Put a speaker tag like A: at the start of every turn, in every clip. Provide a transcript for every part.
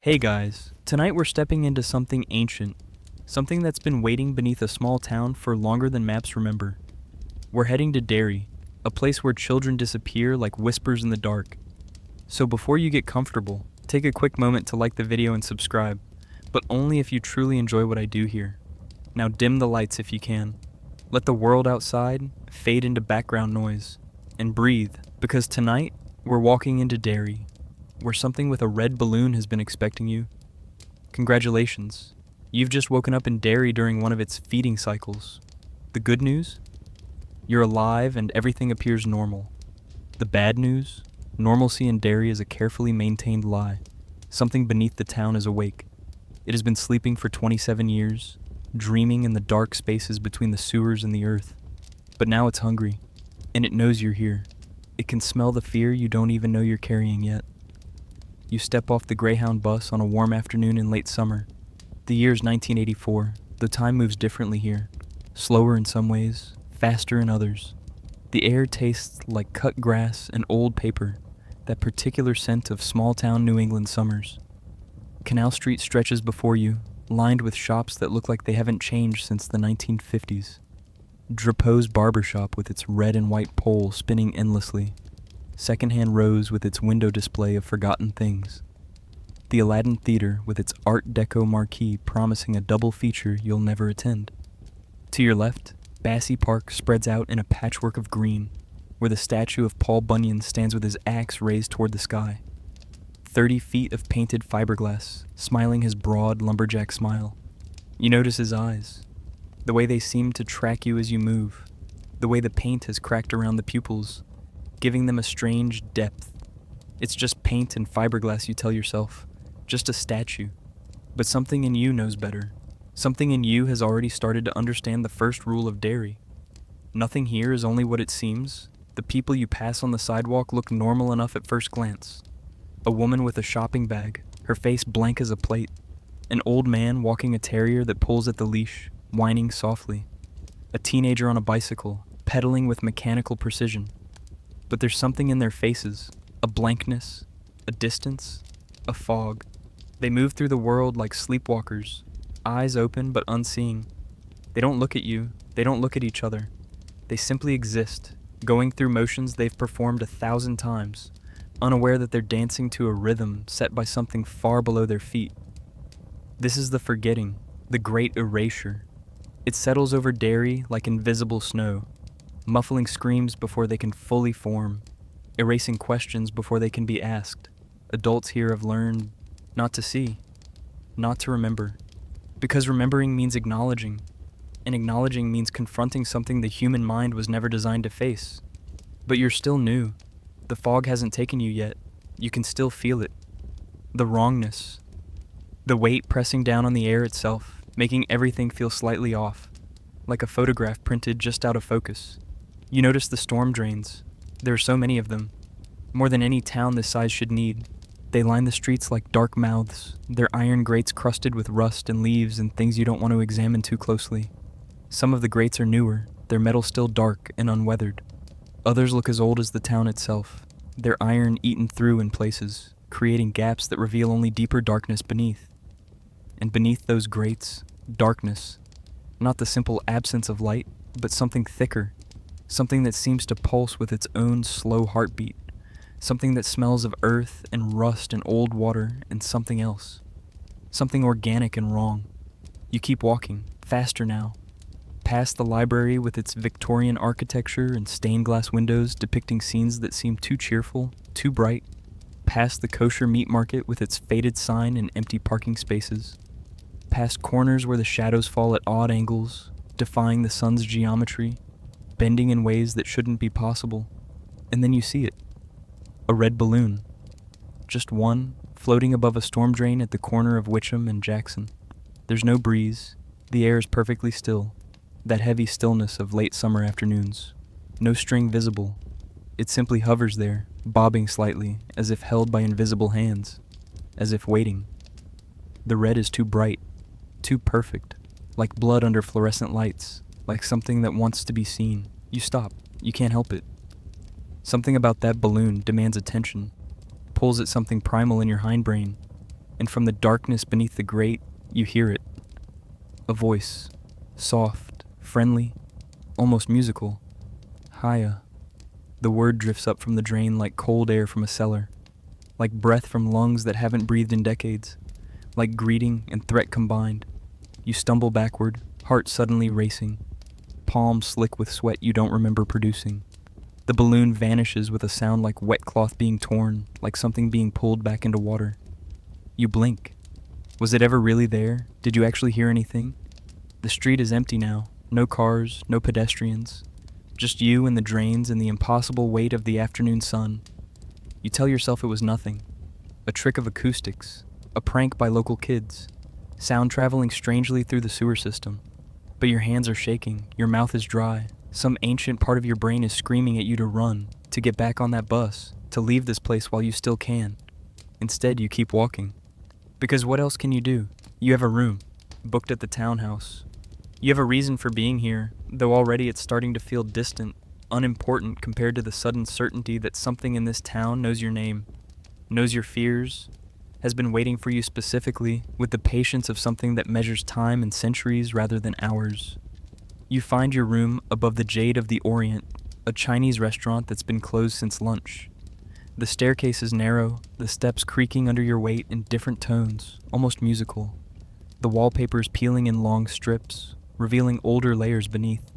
A: Hey guys, tonight we're stepping into something ancient, something that's been waiting beneath a small town for longer than maps remember. We're heading to Derry, a place where children disappear like whispers in the dark. So before you get comfortable, take a quick moment to like the video and subscribe, but only if you truly enjoy what I do here. Now dim the lights if you can. Let the world outside fade into background noise, and breathe, because tonight we're walking into Derry, where something with a red balloon has been expecting you. Congratulations. You've just woken up in Derry during one of its feeding cycles. The good news? You're alive and everything appears normal. The bad news? Normalcy in Derry is a carefully maintained lie. Something beneath the town is awake. It has been sleeping for 27 years, dreaming in the dark spaces between the sewers and the earth. But now it's hungry, and it knows you're here. It can smell the fear you don't even know you're carrying yet. You step off the Greyhound bus on a warm afternoon in late summer. The year's 1984. The time moves differently here. Slower in some ways, faster in others. The air tastes like cut grass and old paper, that particular scent of small-town New England summers. Canal Street stretches before you, lined with shops that look like they haven't changed since the 1950s. Drapeau's barbershop with its red and white pole spinning endlessly. Secondhand Rose with its window display of forgotten things. The Aladdin Theater with its Art Deco marquee promising a double feature you'll never attend. To your left, Bassey Park spreads out in a patchwork of green, where the statue of Paul Bunyan stands with his axe raised toward the sky. 30 feet of painted fiberglass, smiling his broad lumberjack smile. You notice his eyes, the way they seem to track you as you move, the way the paint has cracked around the pupils, giving them a strange depth. It's just paint and fiberglass, you tell yourself. Just a statue. But something in you knows better. Something in you has already started to understand the first rule of Derry. Nothing here is only what it seems. The people you pass on the sidewalk look normal enough at first glance. A woman with a shopping bag, her face blank as a plate. An old man walking a terrier that pulls at the leash, whining softly. A teenager on a bicycle, pedaling with mechanical precision. But there's something in their faces, a blankness, a distance, a fog. They move through the world like sleepwalkers, eyes open but unseeing. They don't look at you, they don't look at each other. They simply exist, going through motions they've performed 1,000 times, unaware that they're dancing to a rhythm set by something far below their feet. This is the forgetting, the great erasure. It settles over Derry like invisible snow, muffling screams before they can fully form, erasing questions before they can be asked. Adults here have learned not to see, not to remember, because remembering means acknowledging, and acknowledging means confronting something the human mind was never designed to face. But you're still new. The fog hasn't taken you yet. You can still feel it. The wrongness, the weight pressing down on the air itself, making everything feel slightly off, like a photograph printed just out of focus. You notice the storm drains. There are so many of them, more than any town this size should need. They line the streets like dark mouths, their iron grates crusted with rust and leaves and things you don't want to examine too closely. Some of the grates are newer, their metal still dark and unweathered. Others look as old as the town itself, their iron eaten through in places, creating gaps that reveal only deeper darkness beneath. And beneath those grates, darkness. Not the simple absence of light, but something thicker. Something that seems to pulse with its own slow heartbeat. Something that smells of earth and rust and old water and something else. Something organic and wrong. You keep walking, faster now. Past the library with its Victorian architecture and stained glass windows depicting scenes that seem too cheerful, too bright. Past the kosher meat market with its faded sign and empty parking spaces. Past corners where the shadows fall at odd angles, defying the sun's geometry, bending in ways that shouldn't be possible. And then you see it. A red balloon. Just one, floating above a storm drain at the corner of Witcham and Jackson. There's no breeze. The air is perfectly still. That heavy stillness of late summer afternoons. No string visible. It simply hovers there, bobbing slightly, as if held by invisible hands. As if waiting. The red is too bright. Too perfect. Like blood under fluorescent lights. Like something that wants to be seen. You stop. You can't help it. Something about that balloon demands attention, pulls at something primal in your hindbrain, and from the darkness beneath the grate, you hear it. A voice, soft, friendly, almost musical. Hiya. The word drifts up from the drain like cold air from a cellar, like breath from lungs that haven't breathed in decades, like greeting and threat combined. You stumble backward, heart suddenly racing, palms slick with sweat you don't remember producing. The balloon vanishes with a sound like wet cloth being torn, like something being pulled back into water. You blink. Was it ever really there? Did you actually hear anything? The street is empty now. No cars, no pedestrians. Just you and the drains and the impossible weight of the afternoon sun. You tell yourself it was nothing. A trick of acoustics. A prank by local kids. Sound traveling strangely through the sewer system. But your hands are shaking. Your mouth is dry. Some ancient part of your brain is screaming at you to run, to get back on that bus, to leave this place while you still can. Instead, you keep walking. Because what else can you do? You have a room, booked at the townhouse. You have a reason for being here, though already it's starting to feel distant, unimportant compared to the sudden certainty that something in this town knows your name, knows your fears, has been waiting for you specifically with the patience of something that measures time in centuries rather than hours. You find your room above the Jade of the Orient, a Chinese restaurant that's been closed since lunch. The staircase is narrow, the steps creaking under your weight in different tones, almost musical. The wallpaper's peeling in long strips, revealing older layers beneath.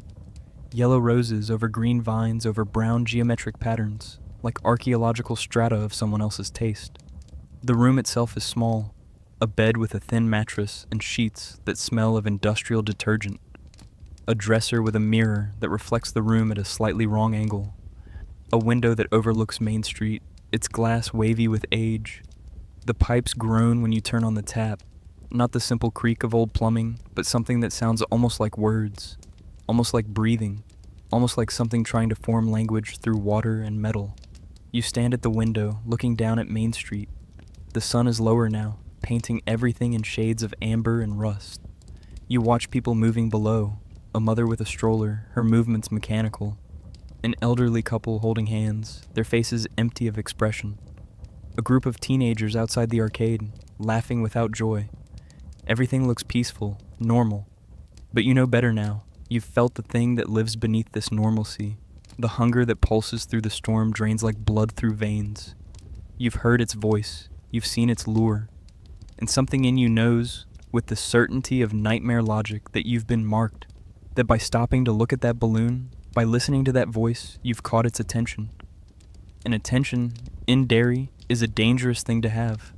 A: Yellow roses over green vines over brown geometric patterns, like archaeological strata of someone else's taste. The room itself is small, a bed with a thin mattress and sheets that smell of industrial detergent. A dresser with a mirror that reflects the room at a slightly wrong angle. A window that overlooks Main Street, its glass wavy with age. The pipes groan when you turn on the tap, not the simple creak of old plumbing, but something that sounds almost like words, almost like breathing, almost like something trying to form language through water and metal. You stand at the window, looking down at Main Street. The sun is lower now, painting everything in shades of amber and rust. You watch people moving below, a mother with a stroller, her movements mechanical. An elderly couple holding hands, their faces empty of expression. A group of teenagers outside the arcade, laughing without joy. Everything looks peaceful, normal. But you know better now. You've felt the thing that lives beneath this normalcy. The hunger that pulses through the storm drains like blood through veins. You've heard its voice. You've seen its lure. And something in you knows, with the certainty of nightmare logic, that you've been marked. That by stopping to look at that balloon, by listening to that voice, you've caught its attention. And attention, in Derry, is a dangerous thing to have.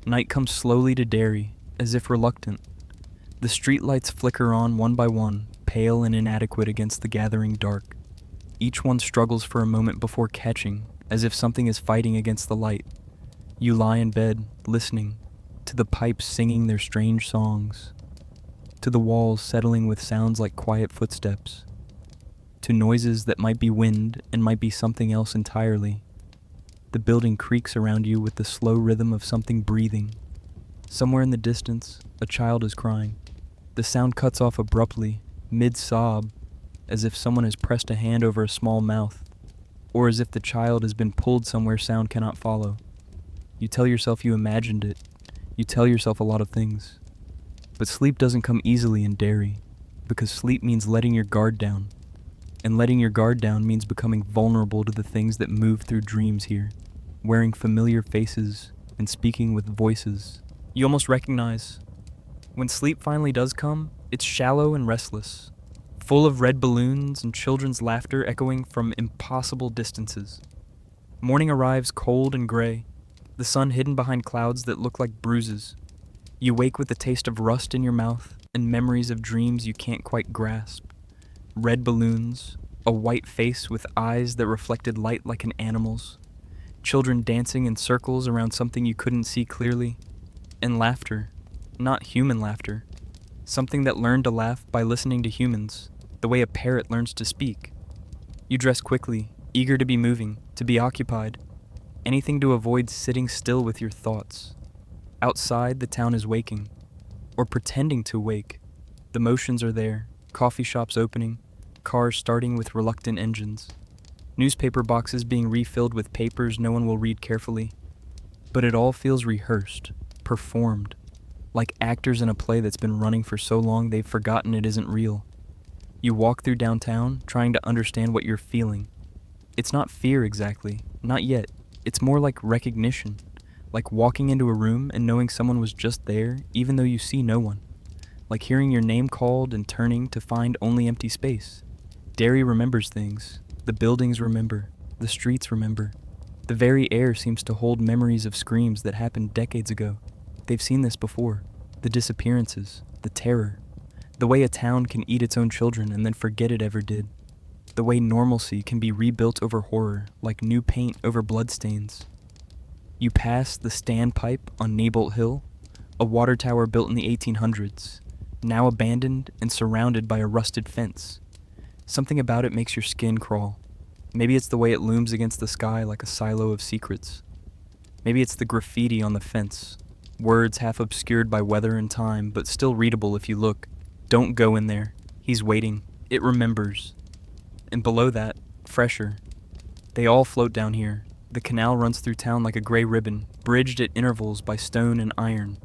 A: Night comes slowly to Derry, as if reluctant. The streetlights flicker on one by one, pale and inadequate against the gathering dark. Each one struggles for a moment before catching, as if something is fighting against the light. You lie in bed, listening, to the pipes singing their strange songs, to the walls settling with sounds like quiet footsteps, to noises that might be wind and might be something else entirely. The building creaks around you with the slow rhythm of something breathing. Somewhere in the distance, a child is crying. The sound cuts off abruptly, mid-sob, as if someone has pressed a hand over a small mouth, or as if the child has been pulled somewhere sound cannot follow. You tell yourself you imagined it. You tell yourself a lot of things. But sleep doesn't come easily in Derry, because sleep means letting your guard down. And letting your guard down means becoming vulnerable to the things that move through dreams here, wearing familiar faces and speaking with voices you almost recognize. When sleep finally does come, it's shallow and restless, full of red balloons and children's laughter echoing from impossible distances. Morning arrives cold and gray, the sun hidden behind clouds that look like bruises. You wake with the taste of rust in your mouth and memories of dreams you can't quite grasp. Red balloons, a white face with eyes that reflected light like an animal's, children dancing in circles around something you couldn't see clearly, and laughter, not human laughter, something that learned to laugh by listening to humans, the way a parrot learns to speak. You dress quickly, eager to be moving, to be occupied, anything to avoid sitting still with your thoughts. Outside, the town is waking, or pretending to wake. The motions are there, coffee shops opening, cars starting with reluctant engines, newspaper boxes being refilled with papers no one will read carefully. But it all feels rehearsed, performed, like actors in a play that's been running for so long they've forgotten it isn't real. You walk through downtown trying to understand what you're feeling. It's not fear exactly, not yet. It's more like recognition, like walking into a room and knowing someone was just there even though you see no one. Like hearing your name called and turning to find only empty space. Derry remembers things. The buildings remember. The streets remember. The very air seems to hold memories of screams that happened decades ago. They've seen this before. The disappearances, the terror, the way a town can eat its own children and then forget it ever did. The way normalcy can be rebuilt over horror, like new paint over bloodstains. You pass the standpipe on Neibolt Hill, a water tower built in the 1800s, now abandoned and surrounded by a rusted fence. Something about it makes your skin crawl. Maybe it's the way it looms against the sky like a silo of secrets. Maybe it's the graffiti on the fence, words half obscured by weather and time, but still readable if you look. Don't go in there. He's waiting. It remembers. And below that, fresher. They all float down here. The canal runs through town like a gray ribbon, bridged at intervals by stone and iron.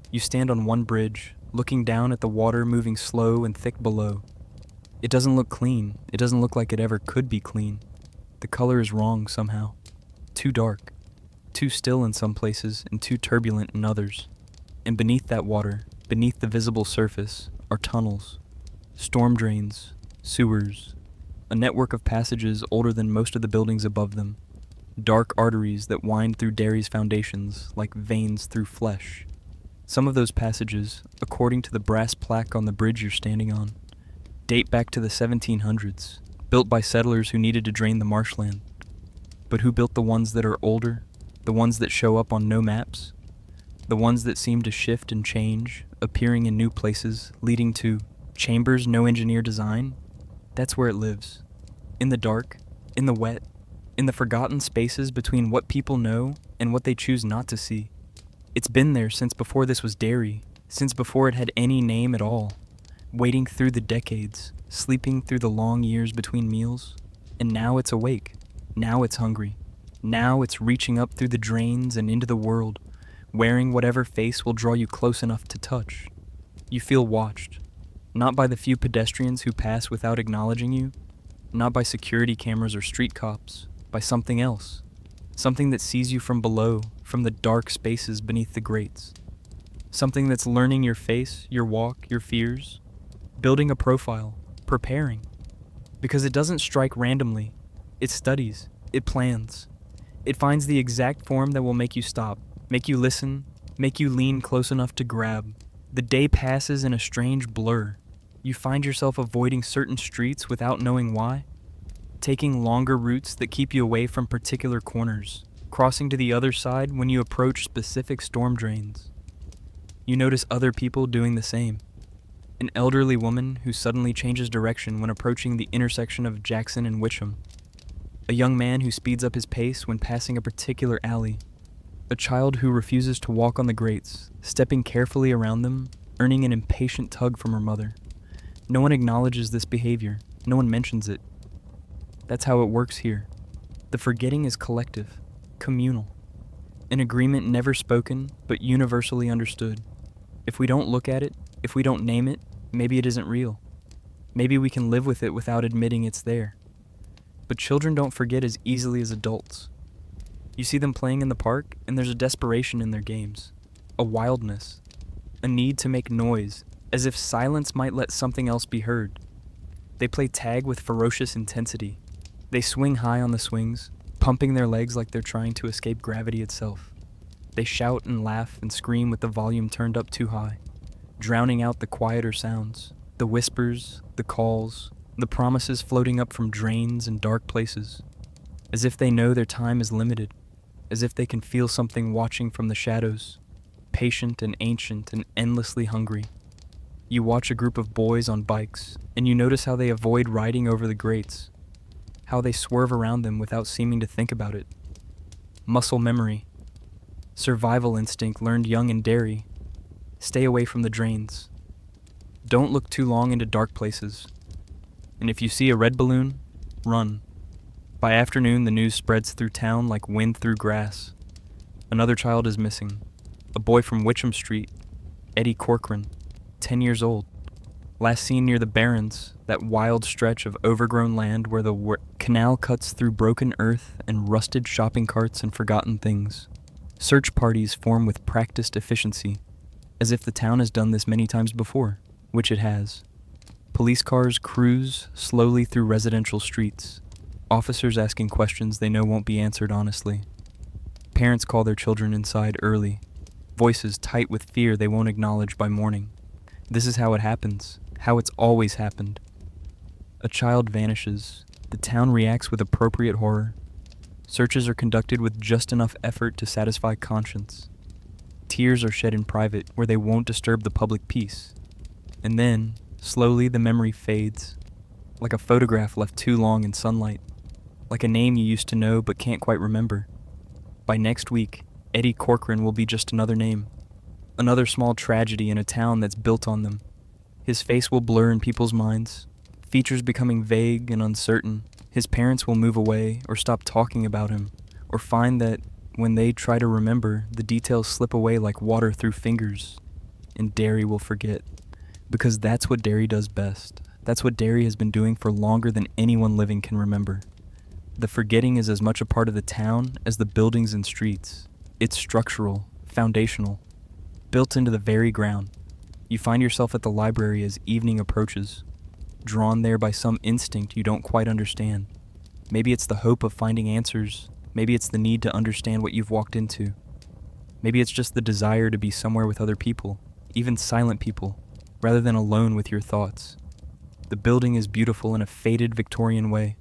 A: You stand on one bridge, looking down at the water moving slow and thick below. It doesn't look clean. It doesn't look like it ever could be clean. The color is wrong somehow. Too dark. Too still in some places and too turbulent in others. And beneath that water, beneath the visible surface, are tunnels, storm drains, sewers, a network of passages older than most of the buildings above them, dark arteries that wind through Derry's foundations like veins through flesh. Some of those passages, according to the brass plaque on the bridge you're standing on, date back to the 1700s, built by settlers who needed to drain the marshland. But who built the ones that are older, the ones that show up on no maps, the ones that seem to shift and change, appearing in new places, leading to chambers no engineer design? That's where it lives. In the dark, in the wet, in the forgotten spaces between what people know and what they choose not to see. It's been there since before this was Derry, since before it had any name at all, waiting through the decades, sleeping through the long years between meals, and now it's awake, now it's hungry, now it's reaching up through the drains and into the world, wearing whatever face will draw you close enough to touch. You feel watched. Not by the few pedestrians who pass without acknowledging you, not by security cameras or street cops, by something else. Something that sees you from below, from the dark spaces beneath the grates. Something that's learning your face, your walk, your fears, building a profile, preparing. Because it doesn't strike randomly. It studies, it plans. It finds the exact form that will make you stop, make you listen, make you lean close enough to grab. The day passes in a strange blur. You find yourself avoiding certain streets without knowing why, taking longer routes that keep you away from particular corners, crossing to the other side when you approach specific storm drains. You notice other people doing the same. An elderly woman who suddenly changes direction when approaching the intersection of Jackson and Witcham. A young man who speeds up his pace when passing a particular alley. A child who refuses to walk on the grates, stepping carefully around them, earning an impatient tug from her mother. No one acknowledges this behavior. No one mentions it. That's how it works here. The forgetting is collective, communal. An agreement never spoken, but universally understood. If we don't look at it, if we don't name it, maybe it isn't real. Maybe we can live with it without admitting it's there. But children don't forget as easily as adults. You see them playing in the park, and there's a desperation in their games, a wildness, a need to make noise, as if silence might let something else be heard. They play tag with ferocious intensity. They swing high on the swings, pumping their legs like they're trying to escape gravity itself. They shout and laugh and scream with the volume turned up too high, drowning out the quieter sounds, the whispers, the calls, the promises floating up from drains and dark places, as if they know their time is limited, as if they can feel something watching from the shadows, patient and ancient and endlessly hungry. You watch a group of boys on bikes, and you notice how they avoid riding over the grates, how they swerve around them without seeming to think about it. Muscle memory, survival instinct learned young in Derry. Stay away from the drains. Don't look too long into dark places. And if you see a red balloon, run. By afternoon, the news spreads through town like wind through grass. Another child is missing. A boy from Witcham Street, Eddie Corcoran, 10 years old. Last seen near the Barrens, that wild stretch of overgrown land where the canal cuts through broken earth and rusted shopping carts and forgotten things. Search parties form with practiced efficiency, as if the town has done this many times before, which it has. Police cars cruise slowly through residential streets, officers asking questions they know won't be answered honestly. Parents call their children inside early, voices tight with fear they won't acknowledge by morning. This is how it happens, how it's always happened. A child vanishes. The town reacts with appropriate horror. Searches are conducted with just enough effort to satisfy conscience. Tears are shed in private where they won't disturb the public peace. And then, slowly the memory fades, like a photograph left too long in sunlight, like a name you used to know but can't quite remember. By next week, Eddie Corcoran will be just another name, another small tragedy in a town that's built on them. His face will blur in people's minds, features becoming vague and uncertain. His parents will move away or stop talking about him, or find that when they try to remember, the details slip away like water through fingers, and Derry will forget. Because that's what Derry does best. That's what Derry has been doing for longer than anyone living can remember. The forgetting is as much a part of the town as the buildings and streets. It's structural, foundational, built into the very ground. You find yourself at the library as evening approaches, drawn there by some instinct you don't quite understand. Maybe it's the hope of finding answers. Maybe it's the need to understand what you've walked into. Maybe it's just the desire to be somewhere with other people, even silent people, rather than alone with your thoughts. The building is beautiful in a faded Victorian way,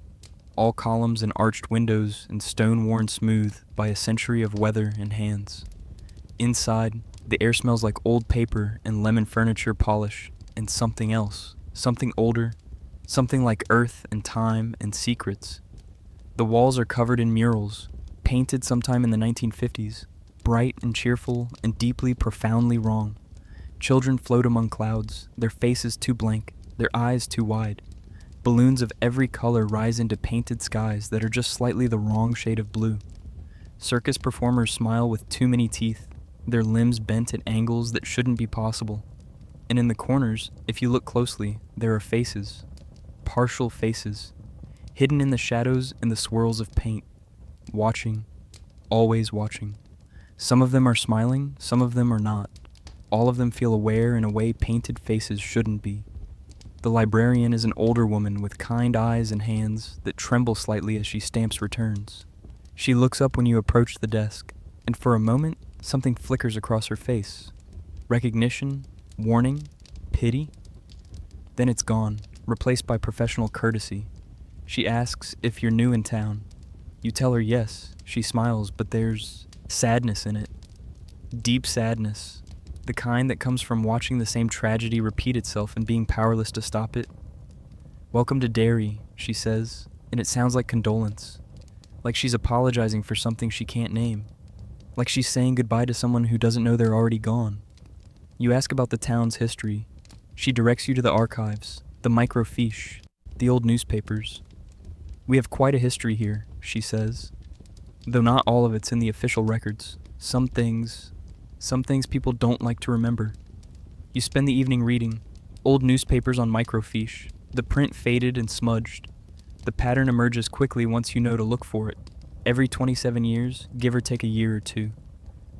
A: all columns and arched windows and stone worn smooth by a century of weather and hands. Inside, the air smells like old paper and lemon furniture polish and something else, something older, something like earth and time and secrets. The walls are covered in murals, painted sometime in the 1950s, bright and cheerful and deeply, profoundly wrong. Children float among clouds, their faces too blank, their eyes too wide. Balloons of every color rise into painted skies that are just slightly the wrong shade of blue. Circus performers smile with too many teeth, their limbs bent at angles that shouldn't be possible. And in the corners, if you look closely, there are faces, partial faces, hidden in the shadows and the swirls of paint, watching, always watching. Some of them are smiling, some of them are not. All of them feel aware in a way painted faces shouldn't be. The librarian is an older woman with kind eyes and hands that tremble slightly as she stamps returns. She looks up when you approach the desk, and for a moment, something flickers across her face. Recognition, warning, pity. Then it's gone, replaced by professional courtesy. She asks if you're new in town. You tell her yes. She smiles, but there's sadness in it. Deep sadness. The kind that comes from watching the same tragedy repeat itself and being powerless to stop it. "Welcome to Derry," she says, and it sounds like condolence. Like she's apologizing for something she can't name. Like she's saying goodbye to someone who doesn't know they're already gone. You ask about the town's history. She directs you to the archives, the microfiche, the old newspapers. "We have quite a history here," she says. Though not all of it's in the official records. Some things people don't like to remember. You spend the evening reading, old newspapers on microfiche, the print faded and smudged. The pattern emerges quickly once you know to look for it. Every 27 years, give or take a year or two.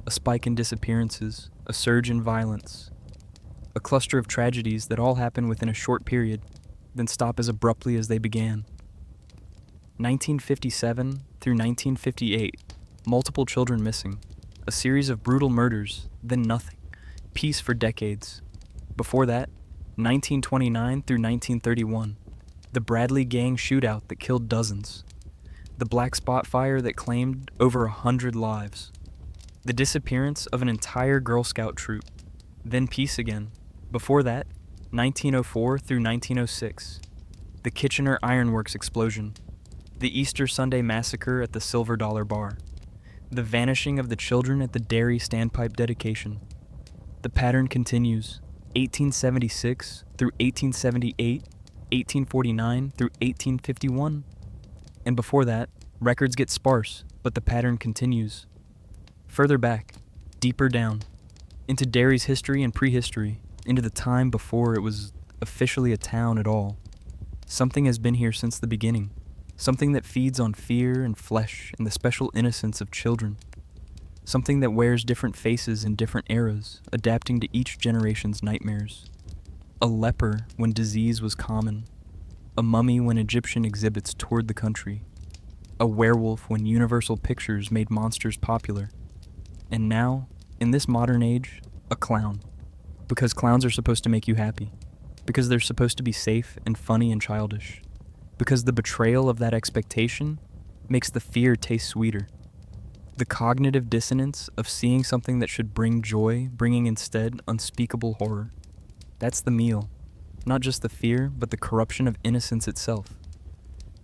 A: A spike in disappearances, a surge in violence. A cluster of tragedies that all happen within a short period, then stop as abruptly as they began. 1957 through 1958, multiple children missing. A series of brutal murders, then nothing. Peace for decades. Before that, 1929 through 1931. The Bradley gang shootout that killed dozens. The Black Spot fire that claimed over 100 lives. The disappearance of an entire Girl Scout troop. Then peace again. Before that, 1904 through 1906. The Kitchener Ironworks explosion. The Easter Sunday massacre at the Silver Dollar Bar. The vanishing of the children at the Derry standpipe dedication. The pattern continues. 1876 through 1878, 1849 through 1851. And before that, records get sparse, but the pattern continues. Further back, deeper down, into Derry's history and prehistory, into the time before it was officially a town at all. Something has been here since the beginning, something that feeds on fear and flesh and the special innocence of children. Something that wears different faces in different eras, adapting to each generation's nightmares. A leper when disease was common. A mummy when Egyptian exhibits toured the country. A werewolf when Universal Pictures made monsters popular. And now, in this modern age, a clown. Because clowns are supposed to make you happy. Because they're supposed to be safe and funny and childish. Because the betrayal of that expectation makes the fear taste sweeter. The cognitive dissonance of seeing something that should bring joy, bringing instead unspeakable horror. That's the meal. Not just the fear, but the corruption of innocence itself.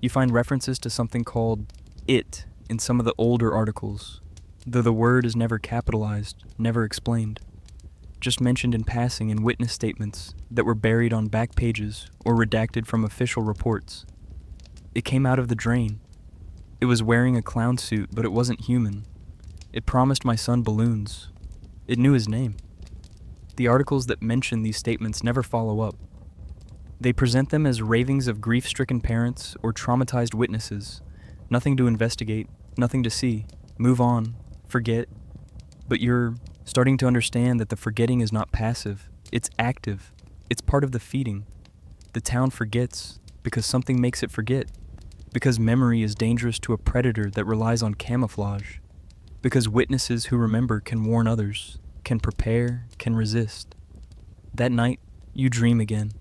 A: You find references to something called it in some of the older articles, though the word is never capitalized, never explained. Just mentioned in passing in witness statements that were buried on back pages or redacted from official reports. It came out of the drain. It was wearing a clown suit, but it wasn't human. It promised my son balloons. It knew his name. The articles that mention these statements never follow up. They present them as ravings of grief-stricken parents or traumatized witnesses. Nothing to investigate, nothing to see. Move on, forget. But you're starting to understand that the forgetting is not passive. It's active. It's part of the feeding. The town forgets because something makes it forget. Because memory is dangerous to a predator that relies on camouflage. Because witnesses who remember can warn others, can prepare, can resist. That night, you dream again.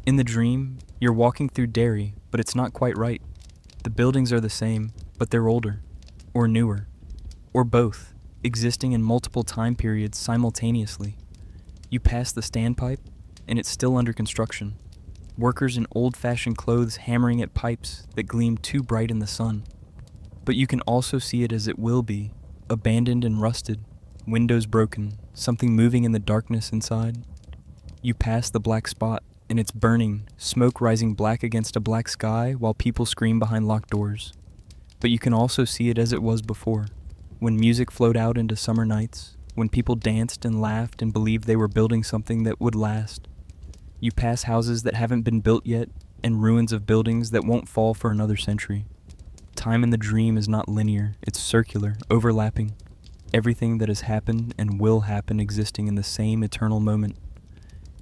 A: In the dream, you're walking through Derry, but it's not quite right. The buildings are the same, but they're older, or newer, or both, existing in multiple time periods simultaneously. You pass the standpipe, and it's still under construction. Workers in old-fashioned clothes hammering at pipes that gleam too bright in the sun. But you can also see it as it will be, abandoned and rusted, windows broken, something moving in the darkness inside. You pass the black spot, and it's burning, smoke rising black against a black sky while people scream behind locked doors. But you can also see it as it was before, when music flowed out into summer nights, when people danced and laughed and believed they were building something that would last. You pass houses that haven't been built yet, and ruins of buildings that won't fall for another century. Time in the dream is not linear, it's circular, overlapping. Everything that has happened and will happen existing in the same eternal moment.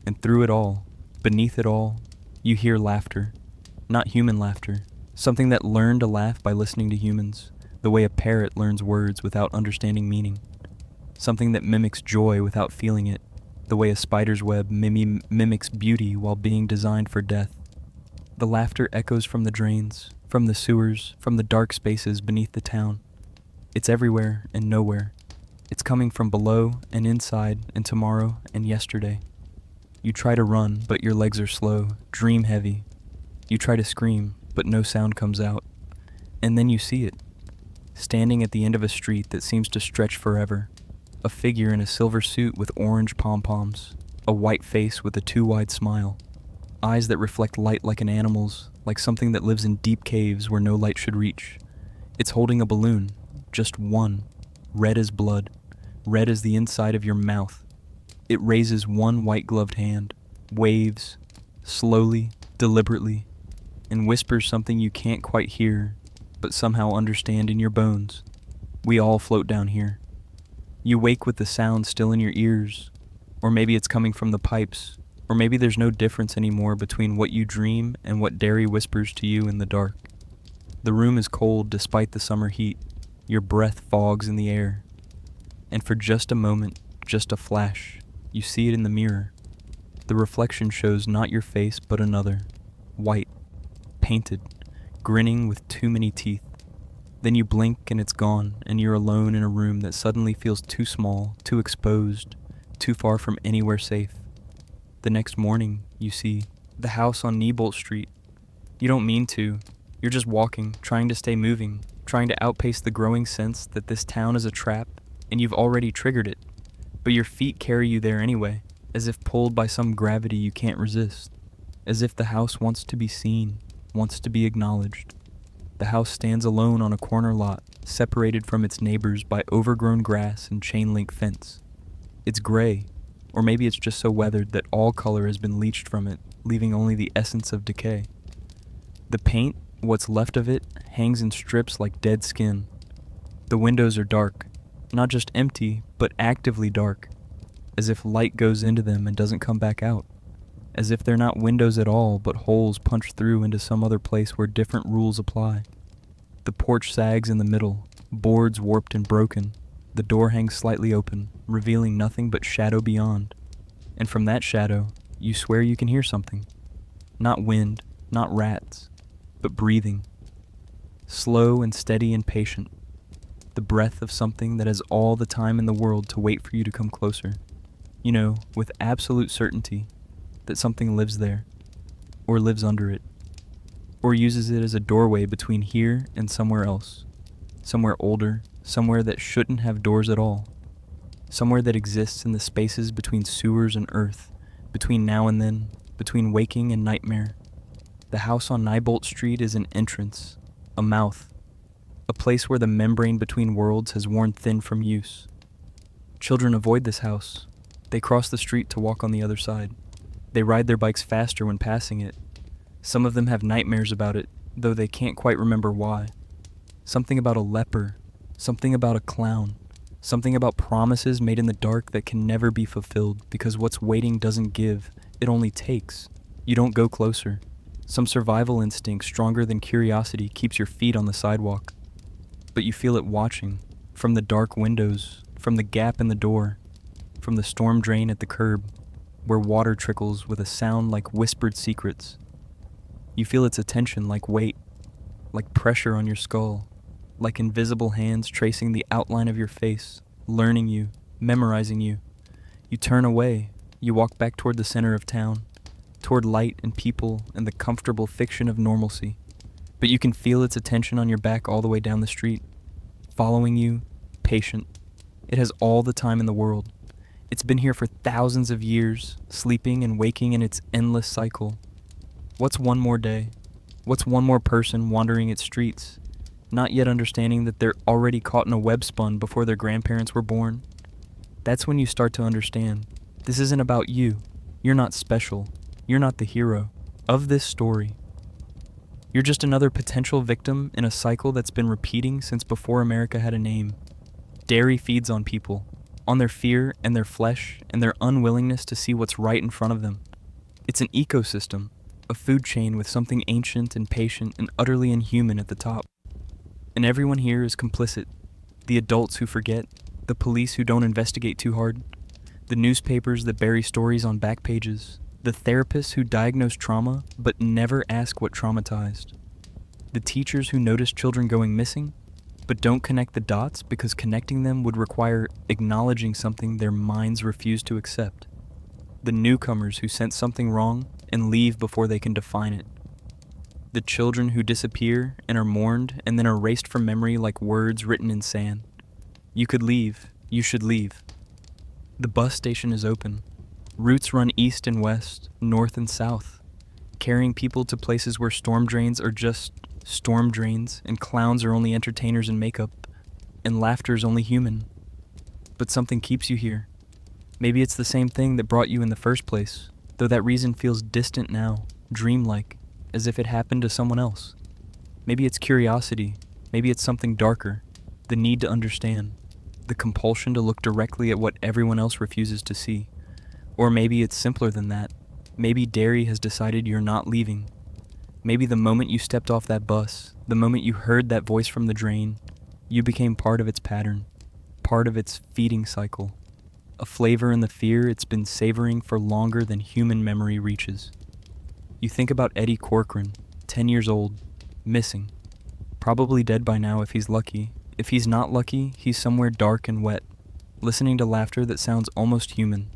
A: And through it all, beneath it all, you hear laughter. Not human laughter. Something that learned to laugh by listening to humans, the way a parrot learns words without understanding meaning. Something that mimics joy without feeling it, the way a spider's web mimics beauty while being designed for death. The laughter echoes from the drains, from the sewers, from the dark spaces beneath the town. It's everywhere and nowhere. It's coming from below and inside and tomorrow and yesterday. You try to run, but your legs are slow, dream heavy. You try to scream, but no sound comes out. And then you see it, standing at the end of a street that seems to stretch forever. A figure in a silver suit with orange pom-poms, a white face with a too-wide smile, eyes that reflect light like an animal's, like something that lives in deep caves where no light should reach. It's holding a balloon, just one, red as blood, red as the inside of your mouth. It raises one white-gloved hand, waves, slowly, deliberately, and whispers something you can't quite hear, but somehow understand in your bones. We all float down here. You wake with the sound still in your ears, or maybe it's coming from the pipes, or maybe there's no difference anymore between what you dream and what Derry whispers to you in the dark. The room is cold despite the summer heat. Your breath fogs in the air. And for just a moment, just a flash, you see it in the mirror. The reflection shows not your face but another, white, painted, grinning with too many teeth. Then you blink and it's gone, and you're alone in a room that suddenly feels too small, too exposed, too far from anywhere safe. The next morning, you see the house on Neibolt Street. You don't mean to. You're just walking, trying to stay moving, trying to outpace the growing sense that this town is a trap, and you've already triggered it. But your feet carry you there anyway, as if pulled by some gravity you can't resist, as if the house wants to be seen, wants to be acknowledged. The house stands alone on a corner lot, separated from its neighbors by overgrown grass and chain-link fence. It's gray, or maybe it's just so weathered that all color has been leached from it, leaving only the essence of decay. The paint, what's left of it, hangs in strips like dead skin. The windows are dark, not just empty, but actively dark, as if light goes into them and doesn't come back out, as if they're not windows at all, but holes punched through into some other place where different rules apply. The porch sags in the middle, boards warped and broken. The door hangs slightly open, revealing nothing but shadow beyond. And from that shadow, you swear you can hear something. Not wind, not rats, but breathing. Slow and steady and patient. The breath of something that has all the time in the world to wait for you to come closer. You know, with absolute certainty that something lives there, or lives under it, or uses it as a doorway between here and somewhere else. Somewhere older, somewhere that shouldn't have doors at all. Somewhere that exists in the spaces between sewers and earth, between now and then, between waking and nightmare. The house on Neibolt Street is an entrance, a mouth, a place where the membrane between worlds has worn thin from use. Children avoid this house. They cross the street to walk on the other side. They ride their bikes faster when passing it. Some of them have nightmares about it, though they can't quite remember why. Something about a leper, something about a clown, something about promises made in the dark that can never be fulfilled because what's waiting doesn't give, it only takes. You don't go closer. Some survival instinct stronger than curiosity keeps your feet on the sidewalk. But you feel it watching, from the dark windows, from the gap in the door, from the storm drain at the curb, where water trickles with a sound like whispered secrets. You feel its attention like weight, like pressure on your skull, like invisible hands tracing the outline of your face, learning you, memorizing you. You turn away, you walk back toward the center of town, toward light and people and the comfortable fiction of normalcy. But you can feel its attention on your back all the way down the street, following you, patient. It has all the time in the world. It's been here for thousands of years, sleeping and waking in its endless cycle. What's one more day? What's one more person wandering its streets, not yet understanding that they're already caught in a web spun before their grandparents were born? That's when you start to understand. This isn't about you. You're not special. You're not the hero of this story. You're just another potential victim in a cycle that's been repeating since before America had a name. Derry feeds on people, on their fear and their flesh and their unwillingness to see what's right in front of them. It's an ecosystem, a food chain with something ancient and patient and utterly inhuman at the top. And everyone here is complicit. The adults who forget, the police who don't investigate too hard, the newspapers that bury stories on back pages, the therapists who diagnose trauma but never ask what traumatized, the teachers who notice children going missing but don't connect the dots because connecting them would require acknowledging something their minds refuse to accept, the newcomers who sense something wrong and leave before they can define it, the children who disappear and are mourned and then erased from memory like words written in sand. You could leave. You should leave. The bus station is open. Routes run east and west, north and south, carrying people to places where storm drains are just storm drains and clowns are only entertainers in makeup and laughter is only human. But something keeps you here. Maybe it's the same thing that brought you in the first place, though that reason feels distant now, dreamlike, as if it happened to someone else. Maybe it's curiosity. Maybe it's something darker, the need to understand, the compulsion to look directly at what everyone else refuses to see. Or maybe it's simpler than that. Maybe Derry has decided you're not leaving. Maybe the moment you stepped off that bus, the moment you heard that voice from the drain, you became part of its pattern, part of its feeding cycle, a flavor in the fear it's been savoring for longer than human memory reaches. You think about Eddie Corcoran, 10 years old, missing, probably dead by now if he's lucky. If he's not lucky, he's somewhere dark and wet, listening to laughter that sounds almost human,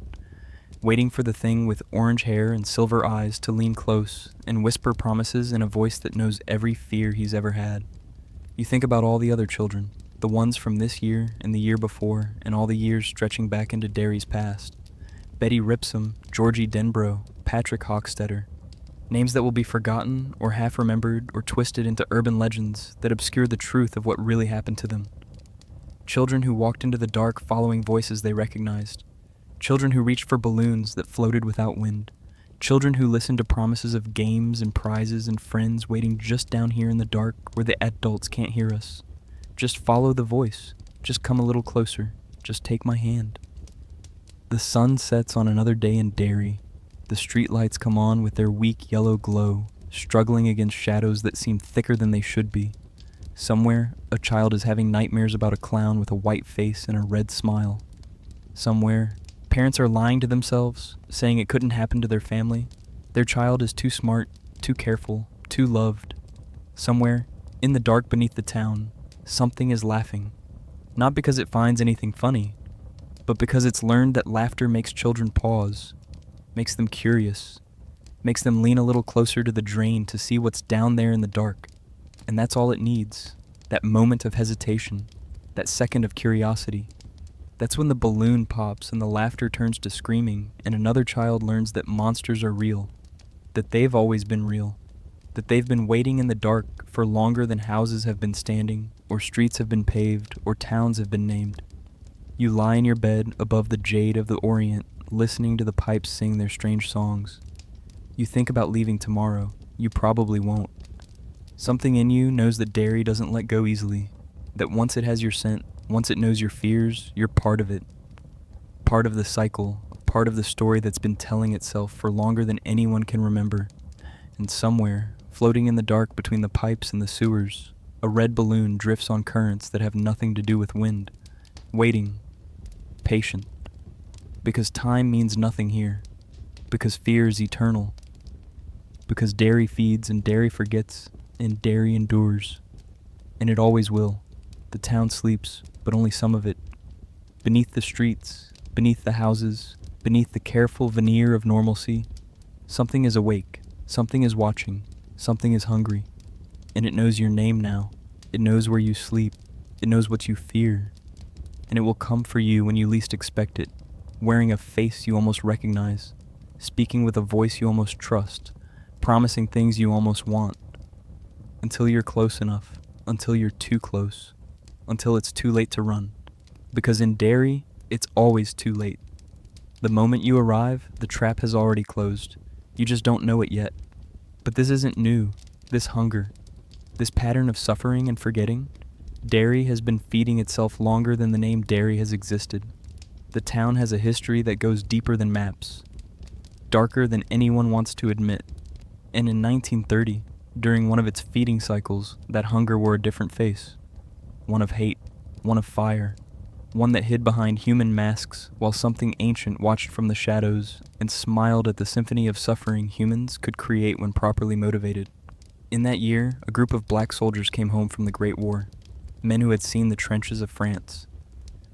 A: waiting for the thing with orange hair and silver eyes to lean close and whisper promises in a voice that knows every fear he's ever had. You think about all the other children, the ones from this year and the year before and all the years stretching back into Derry's past. Betty Ripsum, Georgie Denbrough, Patrick Hochstetter. Names that will be forgotten or half remembered or twisted into urban legends that obscure the truth of what really happened to them. Children who walked into the dark following voices they recognized. Children who reached for balloons that floated without wind. Children who listened to promises of games and prizes and friends waiting just down here in the dark where the adults can't hear us. Just follow the voice. Just come a little closer. Just take my hand. The sun sets on another day in Derry. The streetlights come on with their weak yellow glow, struggling against shadows that seem thicker than they should be. Somewhere, a child is having nightmares about a clown with a white face and a red smile. Somewhere, parents are lying to themselves, saying it couldn't happen to their family. Their child is too smart, too careful, too loved. Somewhere, in the dark beneath the town, something is laughing. Not because it finds anything funny, but because it's learned that laughter makes children pause, makes them curious, makes them lean a little closer to the drain to see what's down there in the dark. And that's all it needs, that moment of hesitation, that second of curiosity. That's when the balloon pops and the laughter turns to screaming and another child learns that monsters are real, that they've always been real, that they've been waiting in the dark for longer than houses have been standing, or streets have been paved, or towns have been named. You lie in your bed above the jade of the Orient, listening to the pipes sing their strange songs. You think about leaving tomorrow. You probably won't. Something in you knows that Derry doesn't let go easily, that once it has your scent, once it knows your fears, you're part of it. Part of the cycle, part of the story that's been telling itself for longer than anyone can remember. And somewhere, floating in the dark between the pipes and the sewers, a red balloon drifts on currents that have nothing to do with wind, waiting, patient. Because time means nothing here. Because fear is eternal. Because Derry feeds and Derry forgets, and Derry endures. And it always will. The town sleeps, but only some of it. Beneath the streets, beneath the houses, beneath the careful veneer of normalcy, something is awake, something is watching, something is hungry. And it knows your name now. It knows where you sleep. It knows what you fear. And it will come for you when you least expect it, wearing a face you almost recognize, speaking with a voice you almost trust, promising things you almost want. Until you're close enough, until you're too close, until it's too late to run. Because in Derry, it's always too late. The moment you arrive, the trap has already closed. You just don't know it yet. But this isn't new. This hunger, this pattern of suffering and forgetting, Derry has been feeding itself longer than the name Derry has existed. The town has a history that goes deeper than maps, darker than anyone wants to admit. And in 1930, during one of its feeding cycles, that hunger wore a different face. One of hate, one of fire, one that hid behind human masks while something ancient watched from the shadows and smiled at the symphony of suffering humans could create when properly motivated. In that year, a group of black soldiers came home from the Great War, men who had seen the trenches of France,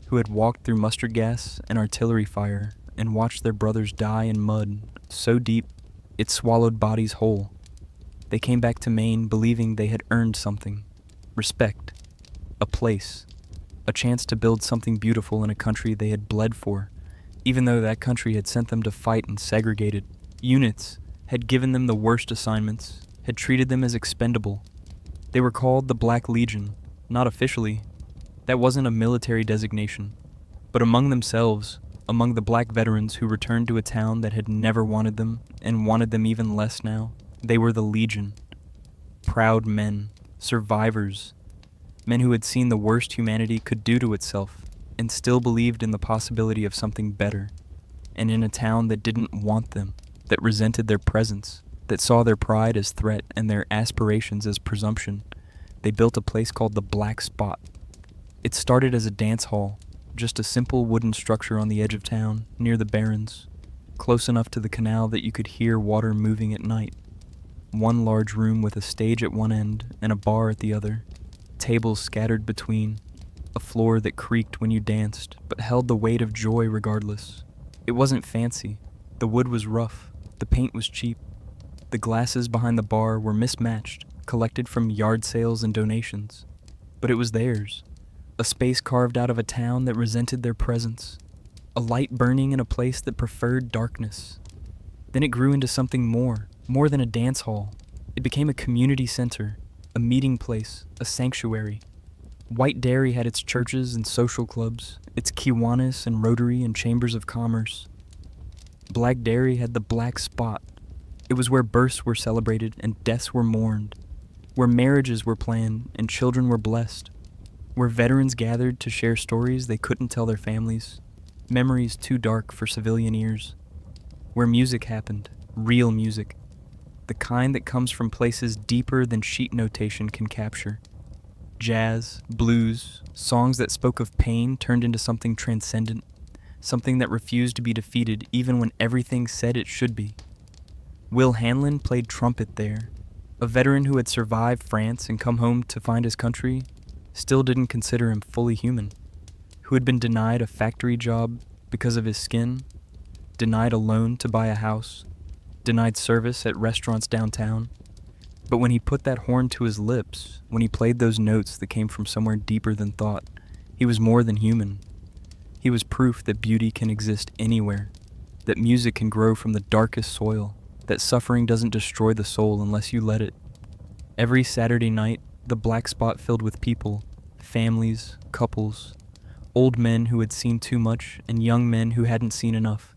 A: who had walked through mustard gas and artillery fire and watched their brothers die in mud so deep it swallowed bodies whole. They came back to Maine believing they had earned something, respect, a place, a chance to build something beautiful in a country they had bled for, even though that country had sent them to fight in segregated units, had given them the worst assignments, had treated them as expendable. They were called the Black Legion, not officially. That wasn't a military designation. But among themselves, among the black veterans who returned to a town that had never wanted them, and wanted them even less now, they were the Legion. Proud men, survivors, men who had seen the worst humanity could do to itself, and still believed in the possibility of something better. And in a town that didn't want them, that resented their presence, that saw their pride as threat and their aspirations as presumption, they built a place called the Black Spot. It started as a dance hall, just a simple wooden structure on the edge of town, near the barrens, close enough to the canal that you could hear water moving at night. One large room with a stage at one end and a bar at the other, tables scattered between, a floor that creaked when you danced, but held the weight of joy regardless. It wasn't fancy. The wood was rough. The paint was cheap. The glasses behind the bar were mismatched, collected from yard sales and donations. But it was theirs. A space carved out of a town that resented their presence. A light burning in a place that preferred darkness. Then it grew into something more than a dance hall. It became a community center, a meeting place, a sanctuary. White Derry had its churches and social clubs, its Kiwanis and Rotary and chambers of commerce. Black Derry had the black spot. It was where births were celebrated and deaths were mourned, where marriages were planned and children were blessed, where veterans gathered to share stories they couldn't tell their families, memories too dark for civilian ears, where music happened, real music, the kind that comes from places deeper than sheet notation can capture. Jazz, blues, songs that spoke of pain turned into something transcendent, something that refused to be defeated even when everything said it should be. Will Hanlon played trumpet there. A veteran who had survived France and come home to find his country still didn't consider him fully human, who had been denied a factory job because of his skin, denied a loan to buy a house, denied service at restaurants downtown. But when he put that horn to his lips, when he played those notes that came from somewhere deeper than thought, he was more than human. He was proof that beauty can exist anywhere, that music can grow from the darkest soil, that suffering doesn't destroy the soul unless you let it. Every Saturday night, the black spot filled with people, families, couples, old men who had seen too much and young men who hadn't seen enough.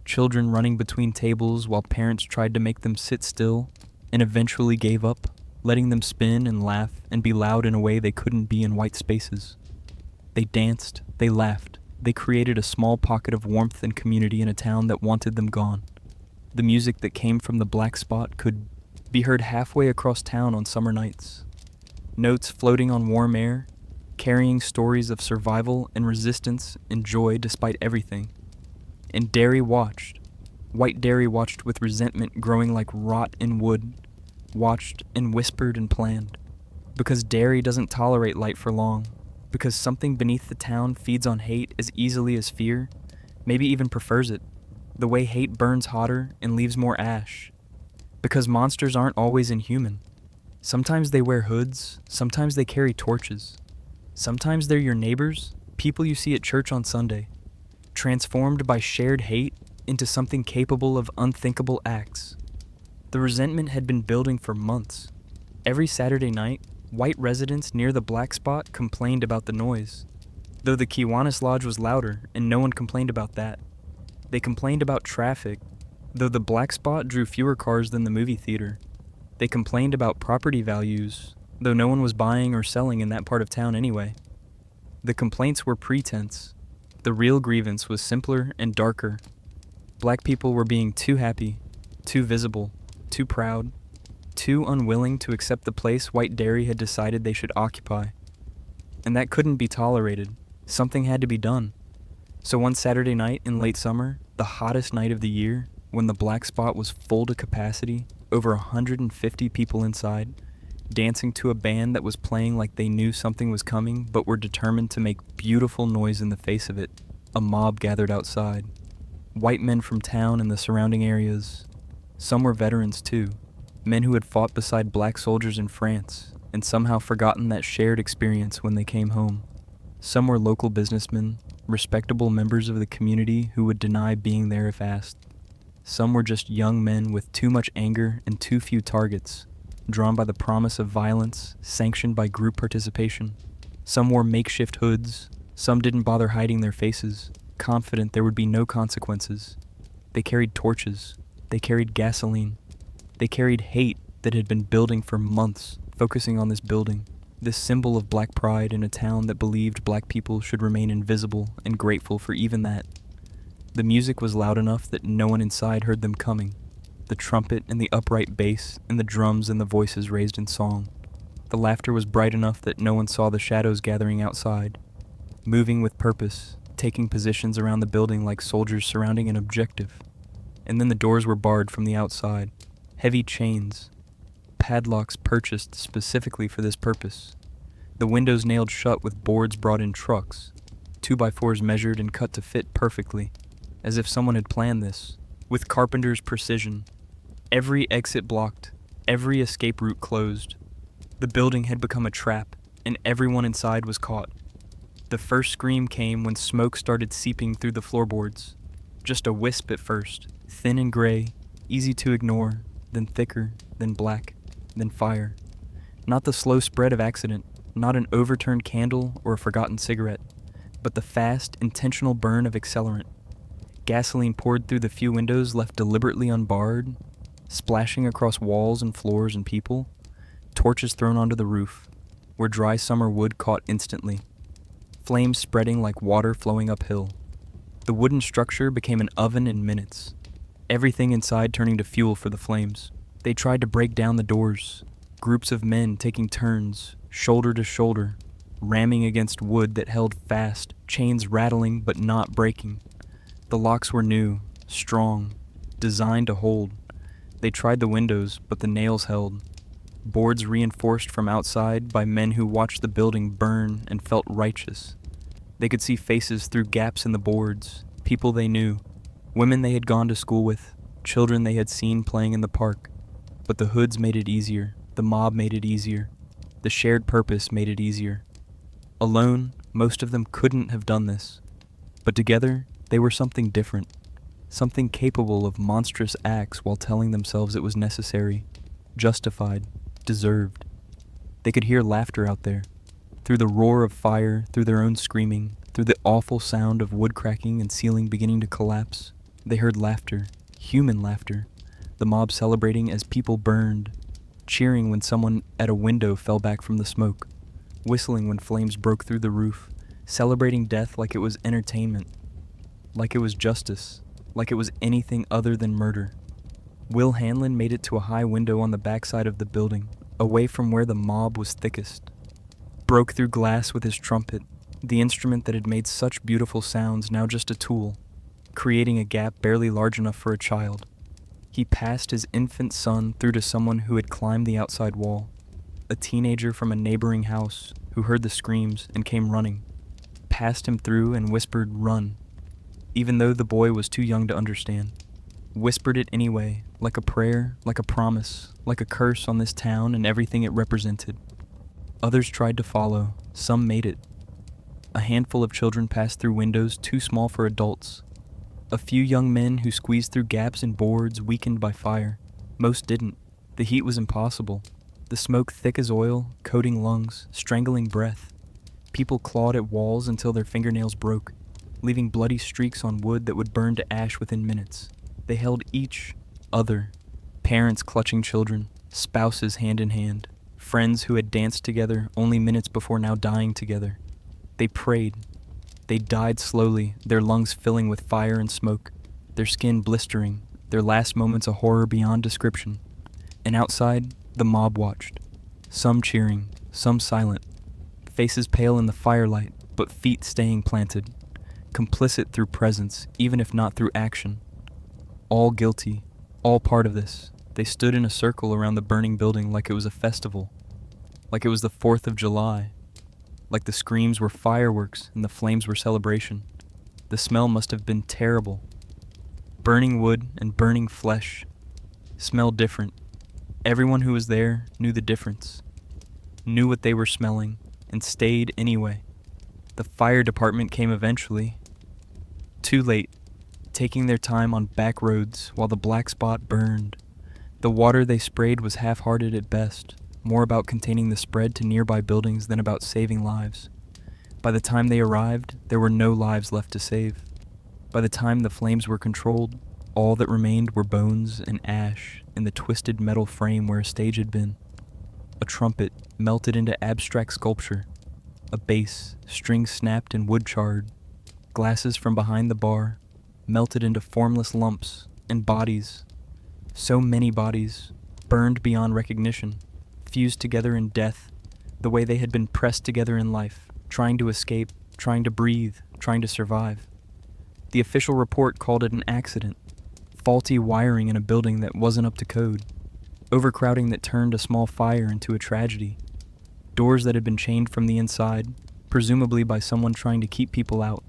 A: Children running between tables while parents tried to make them sit still and eventually gave up, letting them spin and laugh and be loud in a way they couldn't be in white spaces. They danced, they laughed, they created a small pocket of warmth and community in a town that wanted them gone. The music that came from the black spot could be heard halfway across town on summer nights. Notes floating on warm air, carrying stories of survival and resistance and joy despite everything. And Derry watched. White Derry watched with resentment growing like rot in wood, watched and whispered and planned. Because Derry doesn't tolerate light for long, because something beneath the town feeds on hate as easily as fear, maybe even prefers it, the way hate burns hotter and leaves more ash. Because monsters aren't always inhuman. Sometimes they wear hoods, sometimes they carry torches. Sometimes they're your neighbors, people you see at church on Sunday, transformed by shared hate into something capable of unthinkable acts. The resentment had been building for months. Every Saturday night, white residents near the black spot complained about the noise, though the Kiwanis Lodge was louder and no one complained about that. They complained about traffic, though the black spot drew fewer cars than the movie theater. They complained about property values, though no one was buying or selling in that part of town anyway. The complaints were pretense. The real grievance was simpler and darker. Black people were being too happy, too visible, too proud, too unwilling to accept the place White Derry had decided they should occupy. And that couldn't be tolerated. Something had to be done. So one Saturday night in late summer, the hottest night of the year, when the black spot was full to capacity, over 150 people inside, dancing to a band that was playing like they knew something was coming but were determined to make beautiful noise in the face of it, a mob gathered outside. White men from town and the surrounding areas. Some were veterans too, men who had fought beside black soldiers in France and somehow forgotten that shared experience when they came home. Some were local businessmen, respectable members of the community who would deny being there if asked. Some were just young men with too much anger and too few targets, drawn by the promise of violence, sanctioned by group participation. Some wore makeshift hoods, some didn't bother hiding their faces, confident there would be no consequences. They carried torches, they carried gasoline, they carried hate that had been building for months, focusing on this building, this symbol of black pride in a town that believed black people should remain invisible and grateful for even that. The music was loud enough that no one inside heard them coming, the trumpet and the upright bass and the drums and the voices raised in song. The laughter was bright enough that no one saw the shadows gathering outside, moving with purpose, taking positions around the building like soldiers surrounding an objective. And then the doors were barred from the outside, heavy chains, padlocks purchased specifically for this purpose, the windows nailed shut with boards brought in trucks, 2x4s measured and cut to fit perfectly, as if someone had planned this, with carpenter's precision. Every exit blocked, every escape route closed. The building had become a trap, and everyone inside was caught. The first scream came when smoke started seeping through the floorboards. Just a wisp at first, thin and gray, easy to ignore, then thicker, then black, then fire. Not the slow spread of accident, Not an overturned candle or a forgotten cigarette, but the fast, intentional burn of accelerant. Gasoline poured through the few windows left deliberately unbarred, splashing across walls and floors and people. Torches thrown onto the roof, where dry summer wood caught instantly. Flames spreading like water flowing uphill. The wooden structure became an oven in minutes. Everything inside turning to fuel for the flames. They tried to break down the doors. Groups of men taking turns, shoulder to shoulder, ramming against wood that held fast, chains rattling but not breaking. The locks were new, strong, designed to hold. They tried the windows, but the nails held. Boards reinforced from outside by men who watched the building burn and felt righteous. They could see faces through gaps in the boards, people they knew, women they had gone to school with, children they had seen playing in the park. But the hoods made it easier, the mob made it easier, the shared purpose made it easier. Alone, most of them couldn't have done this. But together, they were something different, something capable of monstrous acts while telling themselves it was necessary, justified, deserved. They could hear laughter out there, through the roar of fire, through their own screaming, through the awful sound of wood cracking and ceiling beginning to collapse. They heard laughter, human laughter, the mob celebrating as people burned, cheering when someone at a window fell back from the smoke, whistling when flames broke through the roof, celebrating death like it was entertainment, like it was justice, like it was anything other than murder. Will Hanlon made it to a high window on the backside of the building, away from where the mob was thickest. Broke through glass with his trumpet, the instrument that had made such beautiful sounds now just a tool, creating a gap barely large enough for a child. He passed his infant son through to someone who had climbed the outside wall, a teenager from a neighboring house who heard the screams and came running, passed him through and whispered, "Run," even though the boy was too young to understand. Whispered it anyway, like a prayer, like a promise, like a curse on this town and everything it represented. Others tried to follow, some made it. A handful of children passed through windows too small for adults. A few young men who squeezed through gaps in boards weakened by fire. Most didn't. The heat was impossible. The smoke thick as oil, coating lungs, strangling breath. People clawed at walls until their fingernails broke, leaving bloody streaks on wood that would burn to ash within minutes. They held each other, parents clutching children, spouses hand in hand, friends who had danced together only minutes before now dying together. They prayed. They died slowly, their lungs filling with fire and smoke, their skin blistering, their last moments a horror beyond description. And outside, the mob watched, some cheering, some silent, faces pale in the firelight, but feet staying planted, complicit through presence, even if not through action. All guilty, all part of this. They stood in a circle around the burning building like it was a festival, like it was the 4th of July, like the screams were fireworks and the flames were celebration. The smell must have been terrible. Burning wood and burning flesh smelled different. Everyone who was there knew the difference, knew what they were smelling, and stayed anyway. The fire department came eventually, too late, taking their time on back roads while the black spot burned. The water they sprayed was half-hearted at best, more about containing the spread to nearby buildings than about saving lives. By the time they arrived, there were no lives left to save. By the time the flames were controlled, all that remained were bones and ash in the twisted metal frame where a stage had been. A trumpet melted into abstract sculpture. A bass, strings snapped and wood charred. Glasses from behind the bar melted into formless lumps and bodies. So many bodies, burned beyond recognition, fused together in death, the way they had been pressed together in life, trying to escape, trying to breathe, trying to survive. The official report called it an accident, faulty wiring in a building that wasn't up to code, overcrowding that turned a small fire into a tragedy, doors that had been chained from the inside, presumably by someone trying to keep people out,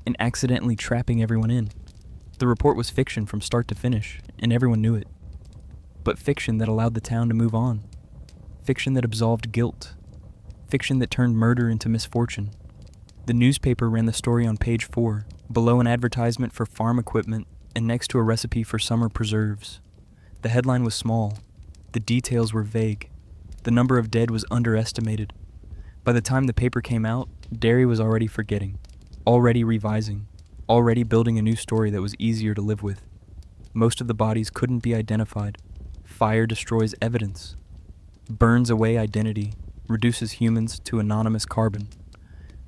A: and accidentally trapping everyone in. The report was fiction from start to finish, and everyone knew it. But fiction that allowed the town to move on. Fiction that absolved guilt. Fiction that turned murder into misfortune. The newspaper ran the story on page 4, below an advertisement for farm equipment and next to a recipe for summer preserves. The headline was small. The details were vague. The number of dead was underestimated. By the time the paper came out, Derry was already forgetting, already revising, already building a new story that was easier to live with. Most of the bodies couldn't be identified. Fire destroys evidence, burns away identity, reduces humans to anonymous carbon.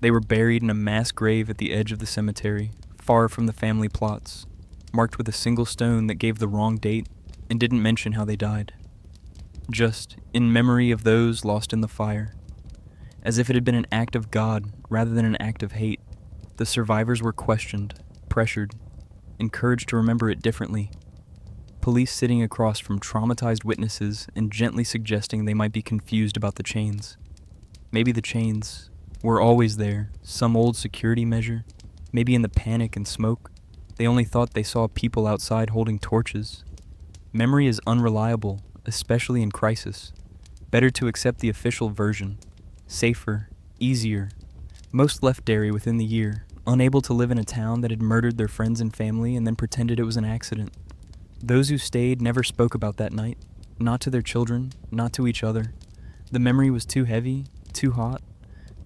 A: They were buried in a mass grave at the edge of the cemetery, far from the family plots, marked with a single stone that gave the wrong date and didn't mention how they died. Just in memory of those lost in the fire. As if it had been an act of God rather than an act of hate, the survivors were questioned, pressured, encouraged to remember it differently. Police sitting across from traumatized witnesses and gently suggesting they might be confused about the chains. Maybe the chains were always there, some old security measure. Maybe in the panic and smoke, they only thought they saw people outside holding torches. Memory is unreliable, especially in crisis. Better to accept the official version. Safer, easier. Most left Derry within the year, unable to live in a town that had murdered their friends and family and then pretended it was an accident. Those who stayed never spoke about that night, not to their children, not to each other. The memory was too heavy, too hot,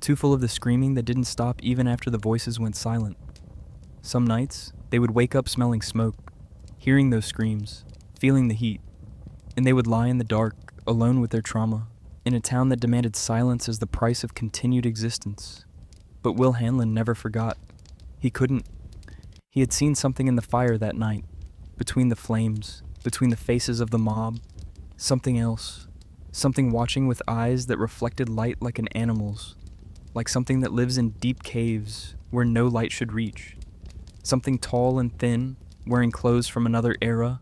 A: too full of the screaming that didn't stop even after the voices went silent. Some nights, they would wake up smelling smoke, hearing those screams, feeling the heat, and they would lie in the dark, alone with their trauma, in a town that demanded silence as the price of continued existence. But Will Hanlon never forgot. He couldn't. He had seen something in the fire that night, between the flames, between the faces of the mob, something else, something watching with eyes that reflected light like an animal's, like something that lives in deep caves where no light should reach, something tall and thin, wearing clothes from another era,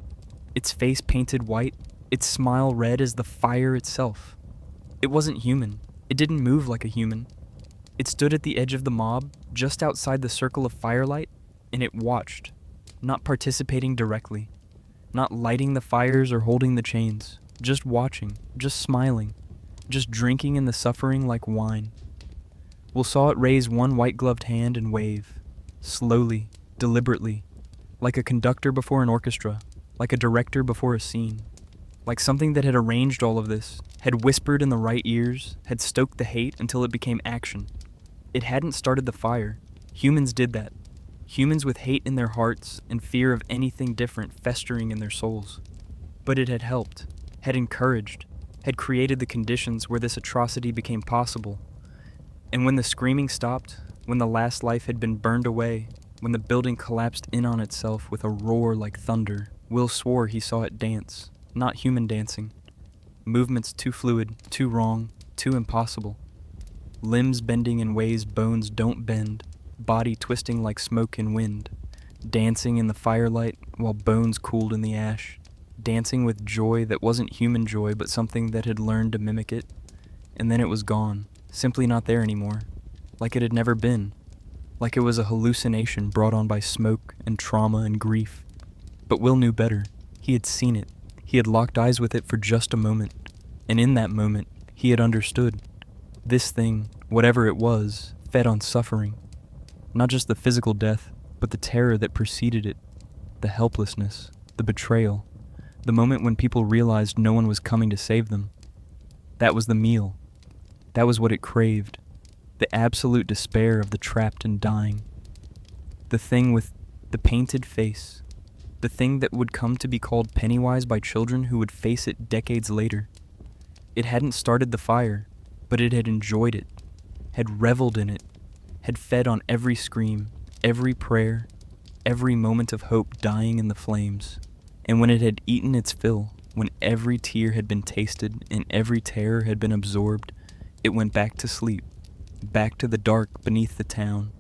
A: its face painted white, its smile red as the fire itself. It wasn't human. It didn't move like a human. It stood at the edge of the mob, just outside the circle of firelight, and it watched, not participating directly, not lighting the fires or holding the chains, just watching, just smiling, just drinking in the suffering like wine. Will saw it raise one white-gloved hand and wave, slowly, deliberately, like a conductor before an orchestra, like a director before a scene, like something that had arranged all of this, had whispered in the right ears, had stoked the hate until it became action. It hadn't started the fire. Humans did that. Humans with hate in their hearts and fear of anything different festering in their souls. But it had helped, had encouraged, had created the conditions where this atrocity became possible. And when the screaming stopped, when the last life had been burned away, when the building collapsed in on itself with a roar like thunder, Will swore he saw it dance, not human dancing. Movements too fluid, too wrong, too impossible. Limbs bending in ways bones don't bend, body twisting like smoke and wind, dancing in the firelight while bones cooled in the ash, dancing with joy that wasn't human joy but something that had learned to mimic it, and then it was gone, simply not there anymore, like it had never been, like it was a hallucination brought on by smoke and trauma and grief. But Will knew better. He had seen it. He had locked eyes with it for just a moment, and in that moment, he had understood. This thing, whatever it was, fed on suffering. Not just the physical death, but the terror that preceded it, the helplessness, the betrayal, the moment when people realized no one was coming to save them. That was the meal. That was what it craved, the absolute despair of the trapped and dying. The thing with the painted face, the thing that would come to be called Pennywise by children who would face it decades later. It hadn't started the fire, but it had enjoyed it, had reveled in it, had fed on every scream, every prayer, every moment of hope dying in the flames. And when it had eaten its fill, when every tear had been tasted and every terror had been absorbed, it went back to sleep, back to the dark beneath the town,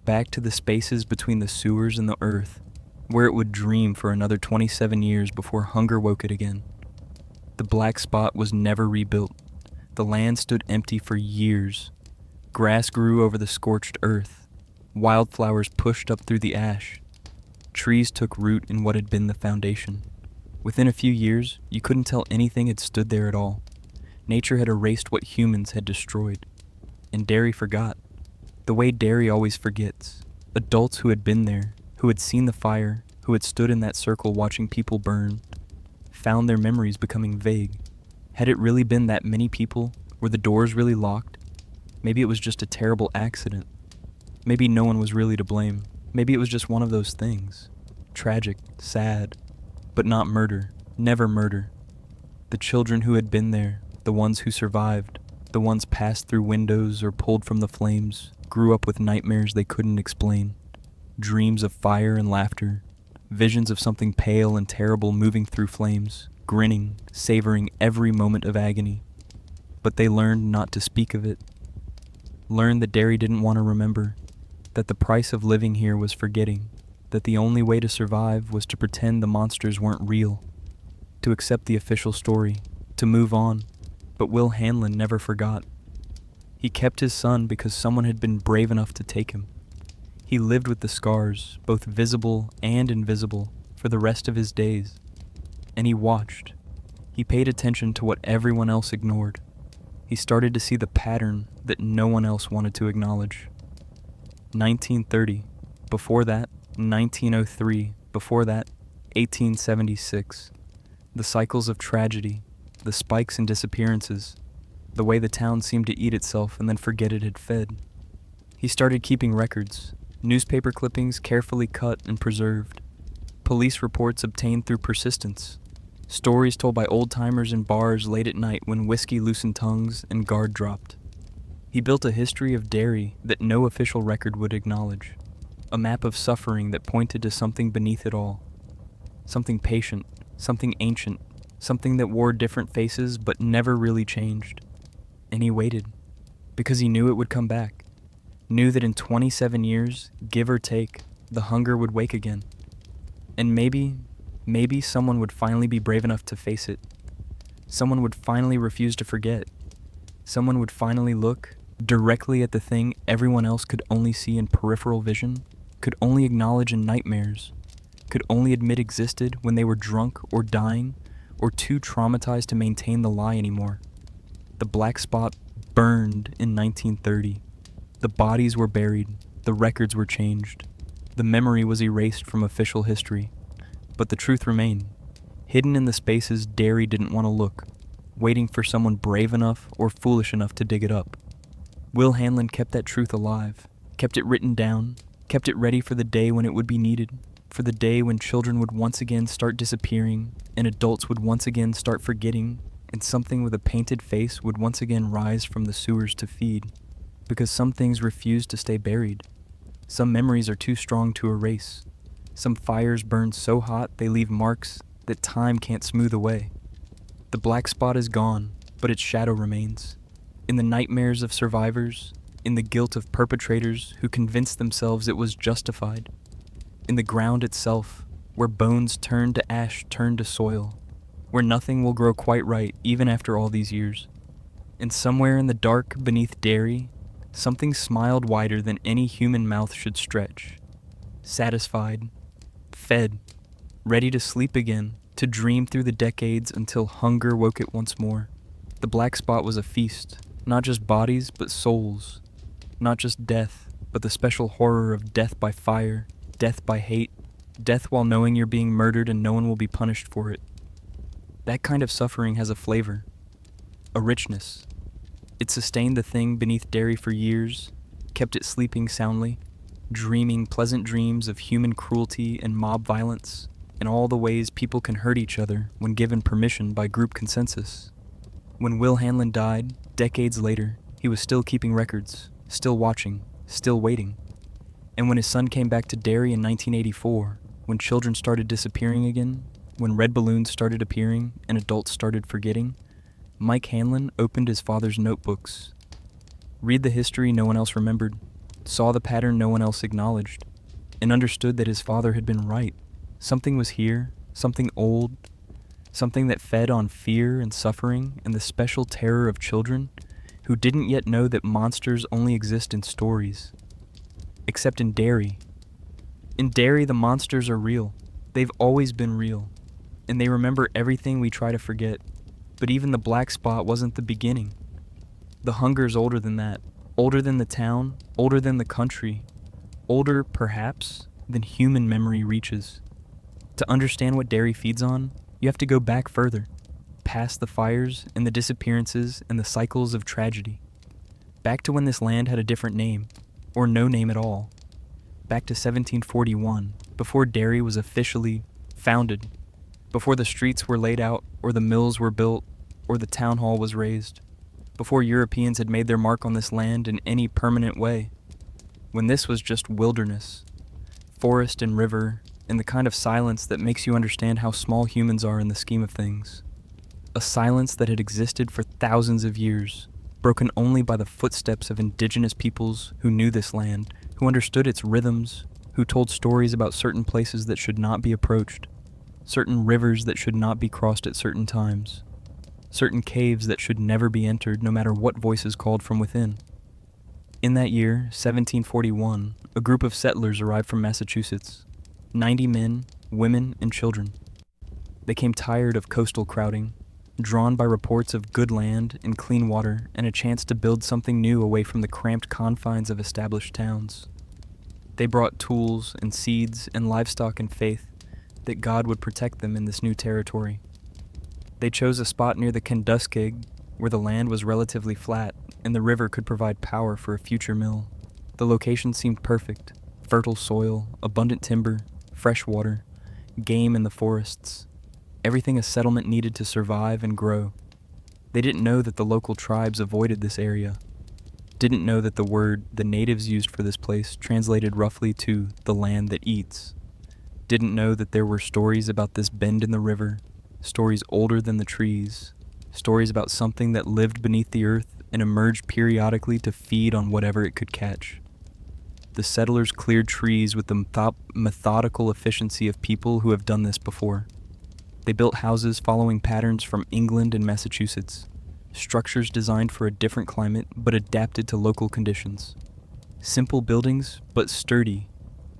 A: back to the spaces between the sewers and the earth, where it would dream for another 27 years before hunger woke it again. The black spot was never rebuilt. The land stood empty for years. Grass grew over the scorched earth. Wildflowers pushed up through the ash. Trees took root in what had been the foundation. Within a few years, you couldn't tell anything had stood there at all. Nature had erased what humans had destroyed. And Derry forgot. The way Derry always forgets. Adults who had been there, who had seen the fire, who had stood in that circle watching people burn, found their memories becoming vague. Had it really been that many people? Were the doors really locked? Maybe it was just a terrible accident. Maybe no one was really to blame. Maybe it was just one of those things. Tragic, sad, but not murder. Never murder. The children who had been there, the ones who survived, the ones passed through windows or pulled from the flames, grew up with nightmares they couldn't explain. Dreams of fire and laughter, visions of something pale and terrible moving through flames, grinning, savoring every moment of agony. But they learned not to speak of it. Learned that Derry didn't want to remember, that the price of living here was forgetting, that the only way to survive was to pretend the monsters weren't real, to accept the official story, to move on. But Will Hanlon never forgot. He kept his son because someone had been brave enough to take him. He lived with the scars, both visible and invisible, for the rest of his days. And he watched. He paid attention to what everyone else ignored. He started to see the pattern that no one else wanted to acknowledge. 1930. Before that, 1903. Before that, 1876. The cycles of tragedy, the spikes and disappearances, the way the town seemed to eat itself and then forget it had fed. He started keeping records, newspaper clippings carefully cut and preserved, police reports obtained through persistence, stories told by old-timers in bars late at night when whiskey loosened tongues and guard dropped. He built a history of Derry that no official record would acknowledge, a map of suffering that pointed to something beneath it all, something patient, something ancient, something that wore different faces but never really changed. And he waited, because he knew it would come back, knew that in 27 years, give or take, the hunger would wake again. And maybe someone would finally be brave enough to face it. Someone would finally refuse to forget. Someone would finally look directly at the thing everyone else could only see in peripheral vision, could only acknowledge in nightmares, could only admit existed when they were drunk or dying or too traumatized to maintain the lie anymore. The black spot burned in 1930. The bodies were buried. The records were changed. The memory was erased from official history. But the truth remained, hidden in the spaces Derry didn't want to look, waiting for someone brave enough or foolish enough to dig it up. Will Hanlon kept that truth alive, kept it written down, kept it ready for the day when it would be needed, for the day when children would once again start disappearing, and adults would once again start forgetting, and something with a painted face would once again rise from the sewers to feed. Because some things refuse to stay buried. Some memories are too strong to erase. Some fires burn so hot they leave marks that time can't smooth away. The black spot is gone, but its shadow remains. In the nightmares of survivors, in the guilt of perpetrators who convinced themselves it was justified. In the ground itself, where bones turn to ash, turn to soil, where nothing will grow quite right even after all these years. And somewhere in the dark beneath Derry, something smiled wider than any human mouth should stretch. Satisfied, fed, ready to sleep again, to dream through the decades until hunger woke it once more. The black spot was a feast, not just bodies, but souls. Not just death, but the special horror of death by fire, death by hate, death while knowing you're being murdered and no one will be punished for it. That kind of suffering has a flavor, a richness. It sustained the thing beneath Derry for years, kept it sleeping soundly, dreaming pleasant dreams of human cruelty and mob violence, and all the ways people can hurt each other when given permission by group consensus. When Will Hanlon died, decades later, he was still keeping records, still watching, still waiting. And when his son came back to Derry in 1984, when children started disappearing again, when red balloons started appearing and adults started forgetting, Mike Hanlon opened his father's notebooks. Read the history no one else remembered, saw the pattern no one else acknowledged, and understood that his father had been right. Something was here, something old, something that fed on fear and suffering and the special terror of children who didn't yet know that monsters only exist in stories. Except in Derry. In Derry, the monsters are real. They've always been real. And they remember everything we try to forget. But even the black spot wasn't the beginning. The hunger's older than that. Older than the town. Older than the country. Older, perhaps, than human memory reaches. To understand what Derry feeds on, you have to go back further. Past the fires and the disappearances and the cycles of tragedy. Back to when this land had a different name, or no name at all. Back to 1741, before Derry was officially founded, before the streets were laid out, or the mills were built, or the town hall was raised, before Europeans had made their mark on this land in any permanent way, when this was just wilderness, forest and river, and the kind of silence that makes you understand how small humans are in the scheme of things. A silence that had existed for thousands of years, broken only by the footsteps of indigenous peoples who knew this land, who understood its rhythms, who told stories about certain places that should not be approached, certain rivers that should not be crossed at certain times, certain caves that should never be entered no matter what voices called from within. In that year, 1741, a group of settlers arrived from Massachusetts, 90 men, women, and children. They came tired of coastal crowding, drawn by reports of good land and clean water and a chance to build something new away from the cramped confines of established towns. They brought tools and seeds and livestock and faith that God would protect them in this new territory. They chose a spot near the Kentuskig where the land was relatively flat and the river could provide power for a future mill. The location seemed perfect: fertile soil, abundant timber, fresh water, game in the forests, everything a settlement needed to survive and grow. They didn't know that the local tribes avoided this area, didn't know that the word the natives used for this place translated roughly to the land that eats, didn't know that there were stories about this bend in the river, stories older than the trees, stories about something that lived beneath the earth and emerged periodically to feed on whatever it could catch. The settlers cleared trees with the methodical efficiency of people who have done this before. They built houses following patterns from England and Massachusetts, structures designed for a different climate but adapted to local conditions. Simple buildings, but sturdy,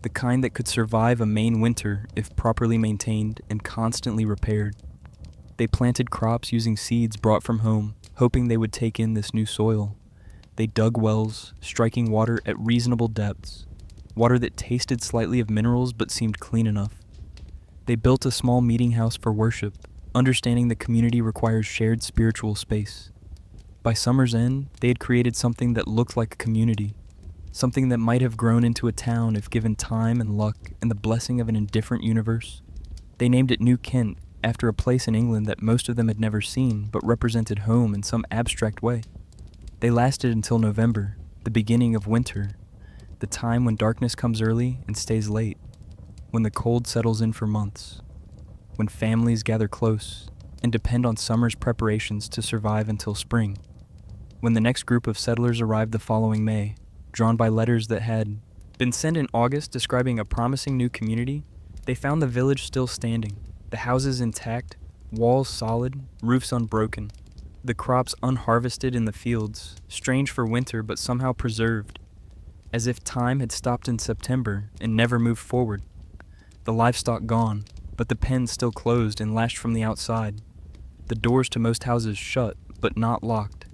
A: the kind that could survive a Maine winter if properly maintained and constantly repaired. They planted crops using seeds brought from home, hoping they would take in this new soil. They dug wells, striking water at reasonable depths, water that tasted slightly of minerals but seemed clean enough. They built a small meeting house for worship, understanding the community requires shared spiritual space. By summer's end, they had created something that looked like a community, something that might have grown into a town if given time and luck and the blessing of an indifferent universe. They named it New Kent after a place in England that most of them had never seen but represented home in some abstract way. They lasted until November, the beginning of winter, the time when darkness comes early and stays late, when the cold settles in for months, when families gather close and depend on summer's preparations to survive until spring. When the next group of settlers arrived the following May, drawn by letters that had been sent in August describing a promising new community, they found the village still standing, the houses intact, walls solid, roofs unbroken, the crops unharvested in the fields, strange for winter but somehow preserved, as if time had stopped in September and never moved forward. The livestock gone, but the pens still closed and lashed from the outside, the doors to most houses shut but not locked,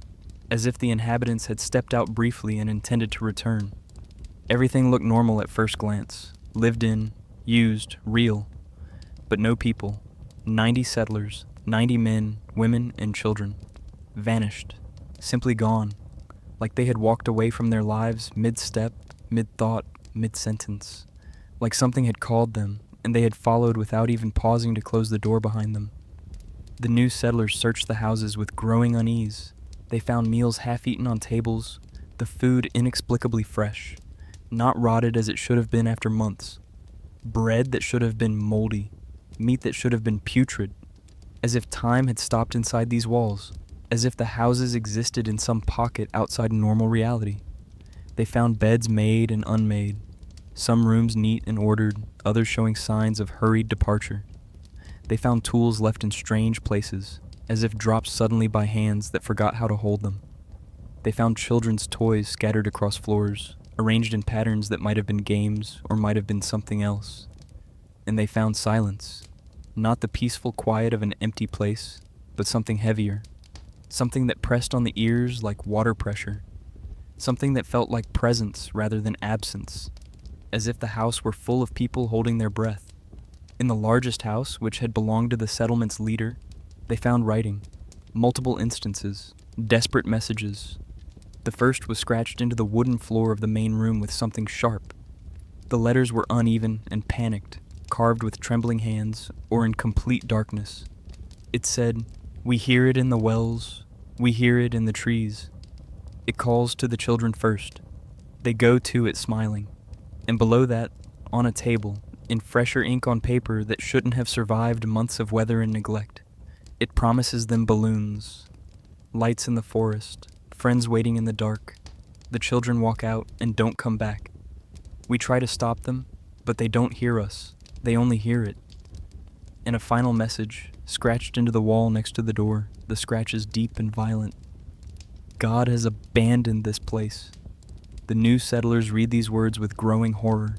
A: as if the inhabitants had stepped out briefly and intended to return. Everything looked normal at first glance, lived in, used, real, but no people. 90 settlers, 90 men, women, and children. Vanished, simply gone, like they had walked away from their lives mid-step, mid-thought, mid-sentence, like something had called them, and they had followed without even pausing to close the door behind them. The new settlers searched the houses with growing unease. They found meals half-eaten on tables, the food inexplicably fresh, not rotted as it should have been after months, bread that should have been moldy, meat that should have been putrid, as if time had stopped inside these walls, as if the houses existed in some pocket outside normal reality. They found beds made and unmade, some rooms neat and ordered, others showing signs of hurried departure. They found tools left in strange places, as if dropped suddenly by hands that forgot how to hold them. They found children's toys scattered across floors, arranged in patterns that might have been games or might have been something else. And they found silence, not the peaceful quiet of an empty place, but something heavier, something that pressed on the ears like water pressure, something that felt like presence rather than absence, as if the house were full of people holding their breath. In the largest house, which had belonged to the settlement's leader, they found writing, multiple instances, desperate messages. The first was scratched into the wooden floor of the main room with something sharp. The letters were uneven and panicked, carved with trembling hands or in complete darkness. It said, "We hear it in the wells, we hear it in the trees." It calls to the children first. They go to it smiling. And below that, on a table, in fresher ink on paper that shouldn't have survived months of weather and neglect, it promises them balloons, lights in the forest, friends waiting in the dark. The children walk out and don't come back. We try to stop them, but they don't hear us. They only hear it. And a final message, scratched into the wall next to the door. The scratch is deep and violent. God has abandoned this place. The new settlers read these words with growing horror,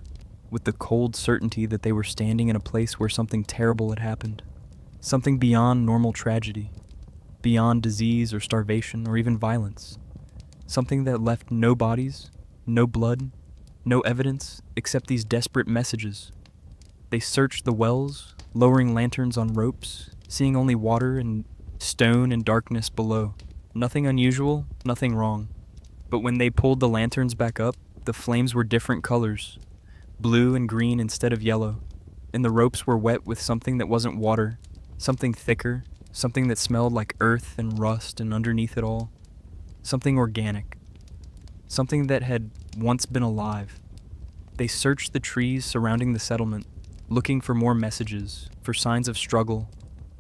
A: with the cold certainty that they were standing in a place where something terrible had happened. Something beyond normal tragedy, beyond disease or starvation or even violence. Something that left no bodies, no blood, no evidence except these desperate messages. They searched the wells, lowering lanterns on ropes, seeing only water and stone and darkness below. Nothing unusual, nothing wrong. But when they pulled the lanterns back up, the flames were different colors, blue and green instead of yellow, and the ropes were wet with something that wasn't water, something thicker, something that smelled like earth and rust, and underneath it all, something organic, something that had once been alive. They searched the trees surrounding the settlement, looking for more messages, for signs of struggle,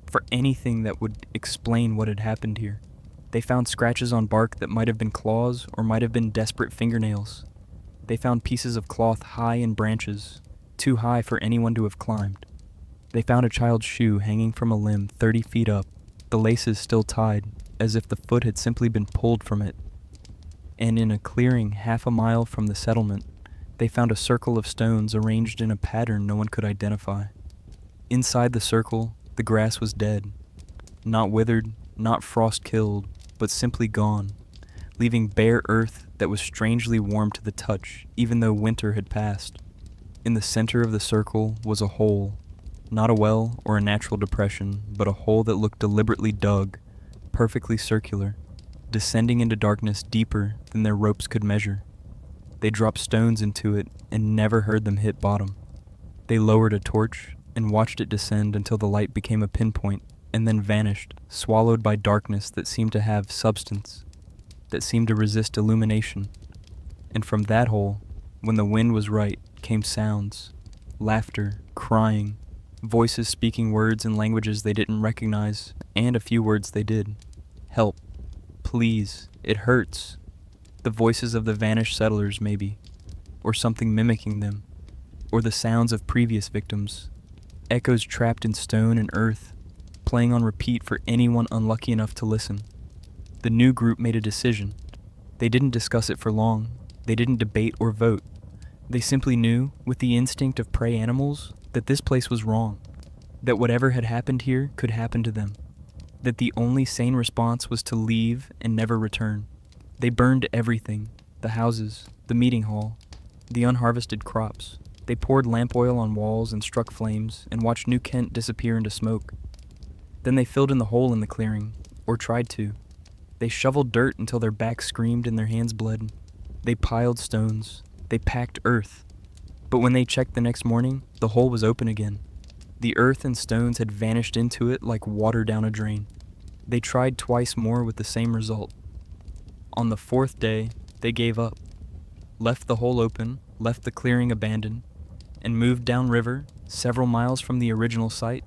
A: for anything that would explain what had happened here. They found scratches on bark that might have been claws or might have been desperate fingernails. They found pieces of cloth high in branches, too high for anyone to have climbed. They found a child's shoe hanging from a limb 30 feet up, the laces still tied, as if the foot had simply been pulled from it. And in a clearing half a mile from the settlement, they found a circle of stones arranged in a pattern no one could identify. Inside the circle, the grass was dead, not withered, not frost-killed, but simply gone, leaving bare earth that was strangely warm to the touch, even though winter had passed. In the center of the circle was a hole, not a well or a natural depression, but a hole that looked deliberately dug, perfectly circular, descending into darkness deeper than their ropes could measure. They dropped stones into it and never heard them hit bottom. They lowered a torch and watched it descend until the light became a pinpoint, and then vanished, swallowed by darkness that seemed to have substance, that seemed to resist illumination. And from that hole, when the wind was right, came sounds, laughter, crying, voices speaking words in languages they didn't recognize, and a few words they did. Help. Please. It hurts. The voices of the vanished settlers, maybe, or something mimicking them, or the sounds of previous victims, echoes trapped in stone and earth, playing on repeat for anyone unlucky enough to listen. The new group made a decision. They didn't discuss it for long. They didn't debate or vote. They simply knew, with the instinct of prey animals, that this place was wrong, that whatever had happened here could happen to them, that the only sane response was to leave and never return. They burned everything, the houses, the meeting hall, the unharvested crops. They poured lamp oil on walls and struck flames and watched New Kent disappear into smoke. Then they filled in the hole in the clearing, or tried to. They shoveled dirt until their backs screamed and their hands bled. They piled stones. They packed earth. But when they checked the next morning, the hole was open again. The earth and stones had vanished into it like water down a drain. They tried twice more with the same result. On the fourth day, they gave up, left the hole open, left the clearing abandoned, and moved downriver, several miles from the original site,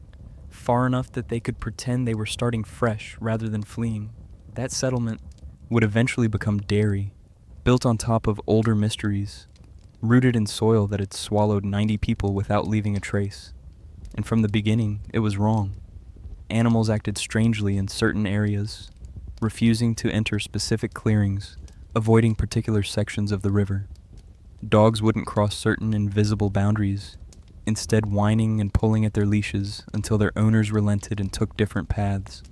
A: far enough that they could pretend they were starting fresh rather than fleeing. That settlement would eventually become Derry, built on top of older mysteries, rooted in soil that had swallowed 90 people without leaving a trace. And from the beginning, it was wrong. Animals acted strangely in certain areas, refusing to enter specific clearings, avoiding particular sections of the river. Dogs wouldn't cross certain invisible boundaries, instead whining and pulling at their leashes until their owners relented and took different paths.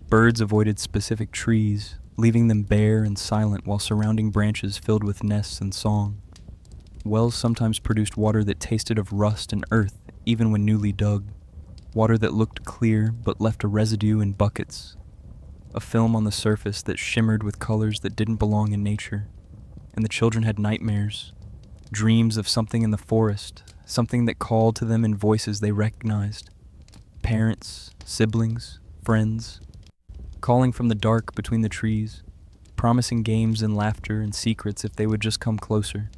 A: Birds avoided specific trees, leaving them bare and silent while surrounding branches filled with nests and song. Wells sometimes produced water that tasted of rust and earth even when newly dug, water that looked clear but left a residue in buckets. a film on the surface that shimmered with colors that didn't belong in nature. And the children had nightmares, dreams of something in the forest, something that called to them in voices they recognized. Parents, siblings, friends, calling from the dark between the trees, promising games and laughter and secrets if they would just come closer.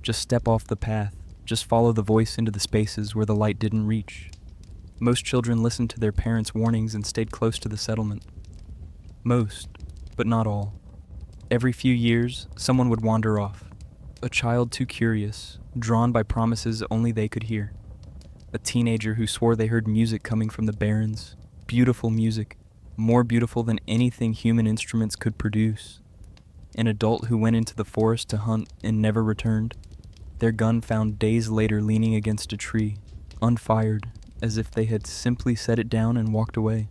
A: Just step off the path, just follow the voice into the spaces where the light didn't reach. Most children listened to their parents' warnings and stayed close to the settlement. Most, but not all. Every few years, someone would wander off. A child too curious, drawn by promises only they could hear. A teenager who swore they heard music coming from the barrens, beautiful music, more beautiful than anything human instruments could produce. An adult who went into the forest to hunt and never returned, their gun found days later leaning against a tree, unfired, as if they had simply set it down and walked away.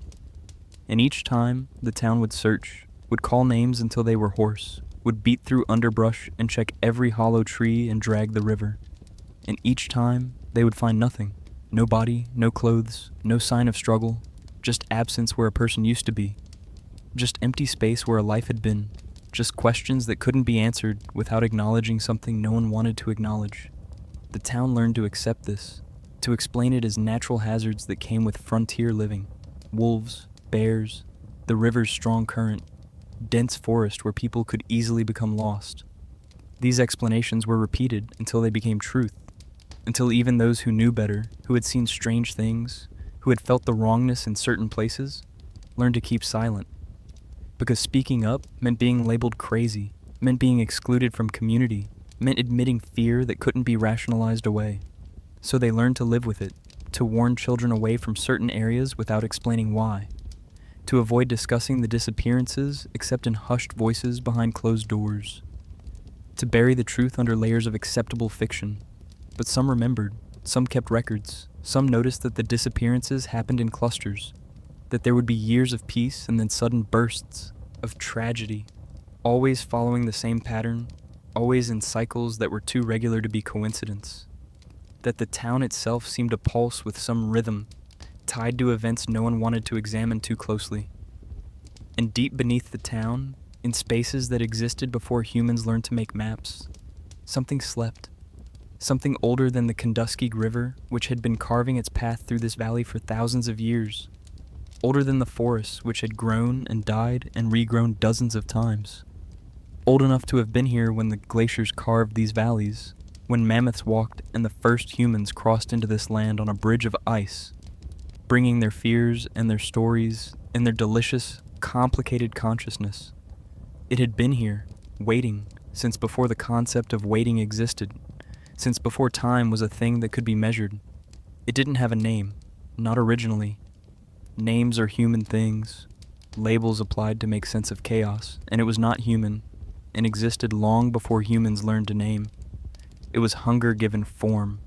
A: And each time, the town would search, would call names until they were hoarse, would beat through underbrush and check every hollow tree and drag the river. And each time, they would find nothing. No body, no clothes, no sign of struggle, just absence where a person used to be. Just empty space where a life had been. Just questions that couldn't be answered without acknowledging something no one wanted to acknowledge. The town learned to accept this, to explain it as natural hazards that came with frontier living. Wolves, bears, the river's strong current, dense forest where people could easily become lost. These explanations were repeated until they became truth, until even those who knew better, who had seen strange things, who had felt the wrongness in certain places, learned to keep silent. Because speaking up meant being labeled crazy, meant being excluded from community, meant admitting fear that couldn't be rationalized away. So they learned to live with it, to warn children away from certain areas without explaining why, to avoid discussing the disappearances except in hushed voices behind closed doors, to bury the truth under layers of acceptable fiction. But some remembered, some kept records, some noticed that the disappearances happened in clusters, that there would be years of peace and then sudden bursts of tragedy, always following the same pattern, always in cycles that were too regular to be coincidence, that the town itself seemed to pulse with some rhythm, tied to events no one wanted to examine too closely. And deep beneath the town, in spaces that existed before humans learned to make maps, something slept. Something older than the Kenduskeag River, which had been carving its path through this valley for thousands of years. Older than the forests, which had grown and died and regrown dozens of times. Old enough to have been here when the glaciers carved these valleys, when mammoths walked and the first humans crossed into this land on a bridge of ice, bringing their fears and their stories and their delicious, complicated consciousness. It had been here, waiting, since before the concept of waiting existed, since before time was a thing that could be measured. It didn't have a name, not originally. Names are human things, labels applied to make sense of chaos, and it was not human, and existed long before humans learned to name. It was hunger given form,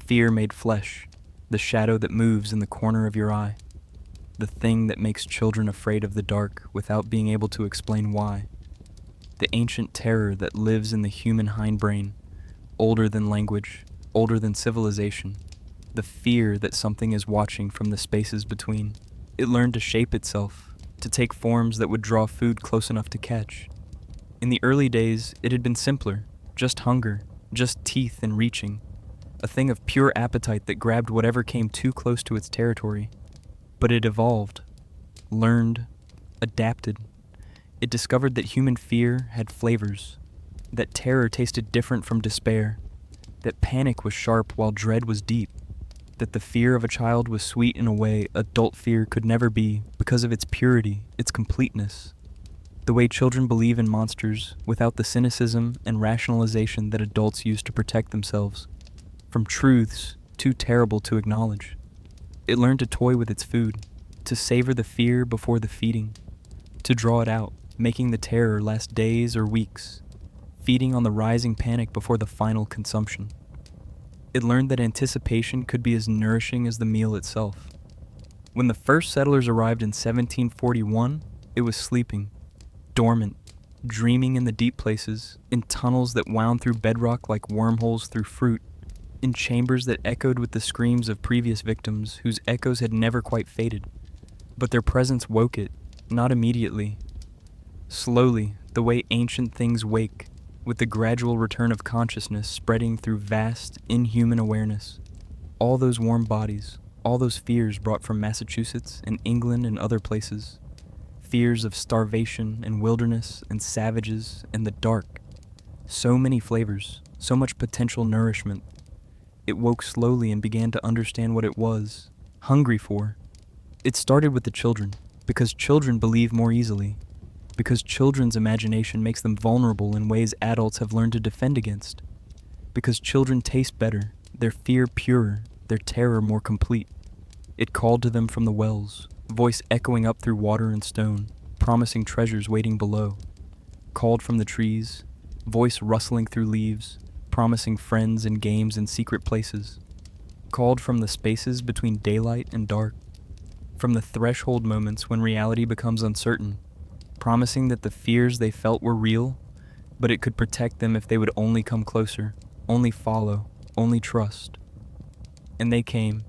A: fear made flesh, the shadow that moves in the corner of your eye, the thing that makes children afraid of the dark without being able to explain why, the ancient terror that lives in the human hindbrain, older than language, older than civilization, the fear that something is watching from the spaces between. It learned to shape itself, to take forms that would draw food close enough to catch. In the early days, it had been simpler, just hunger, just teeth and reaching, a thing of pure appetite that grabbed whatever came too close to its territory. But it evolved, learned, adapted. It discovered that human fear had flavors, that terror tasted different from despair, that panic was sharp while dread was deep, that the fear of a child was sweet in a way adult fear could never be because of its purity, its completeness. The way children believe in monsters without the cynicism and rationalization that adults use to protect themselves from truths too terrible to acknowledge. It learned to toy with its food, to savor the fear before the feeding, to draw it out, making the terror last days or weeks, feeding on the rising panic before the final consumption. It learned that anticipation could be as nourishing as the meal itself. When the first settlers arrived in 1741, it was sleeping, dormant, dreaming in the deep places, in tunnels that wound through bedrock like wormholes through fruit, in chambers that echoed with the screams of previous victims whose echoes had never quite faded. But their presence woke it, Not immediately. Slowly, the way ancient things wake, with the gradual return of consciousness spreading through vast, inhuman awareness. All those warm bodies, all those fears brought from Massachusetts and England and other places. Fears of starvation and wilderness and savages and the dark. So many flavors, so much potential nourishment. It woke slowly and began to understand what it was, hungry for. It started with the children, because children believe more easily, because children's imagination makes them vulnerable in ways adults have learned to defend against, because children taste better, their fear purer, their terror more complete. It called to them from the wells, voice echoing up through water and stone, promising treasures waiting below. Called from the trees, voice rustling through leaves, promising friends and games in secret places. Called from the spaces between daylight and dark, from the threshold moments when reality becomes uncertain, promising that the fears they felt were real, but it could protect them if they would only come closer, only follow, only trust. And they came,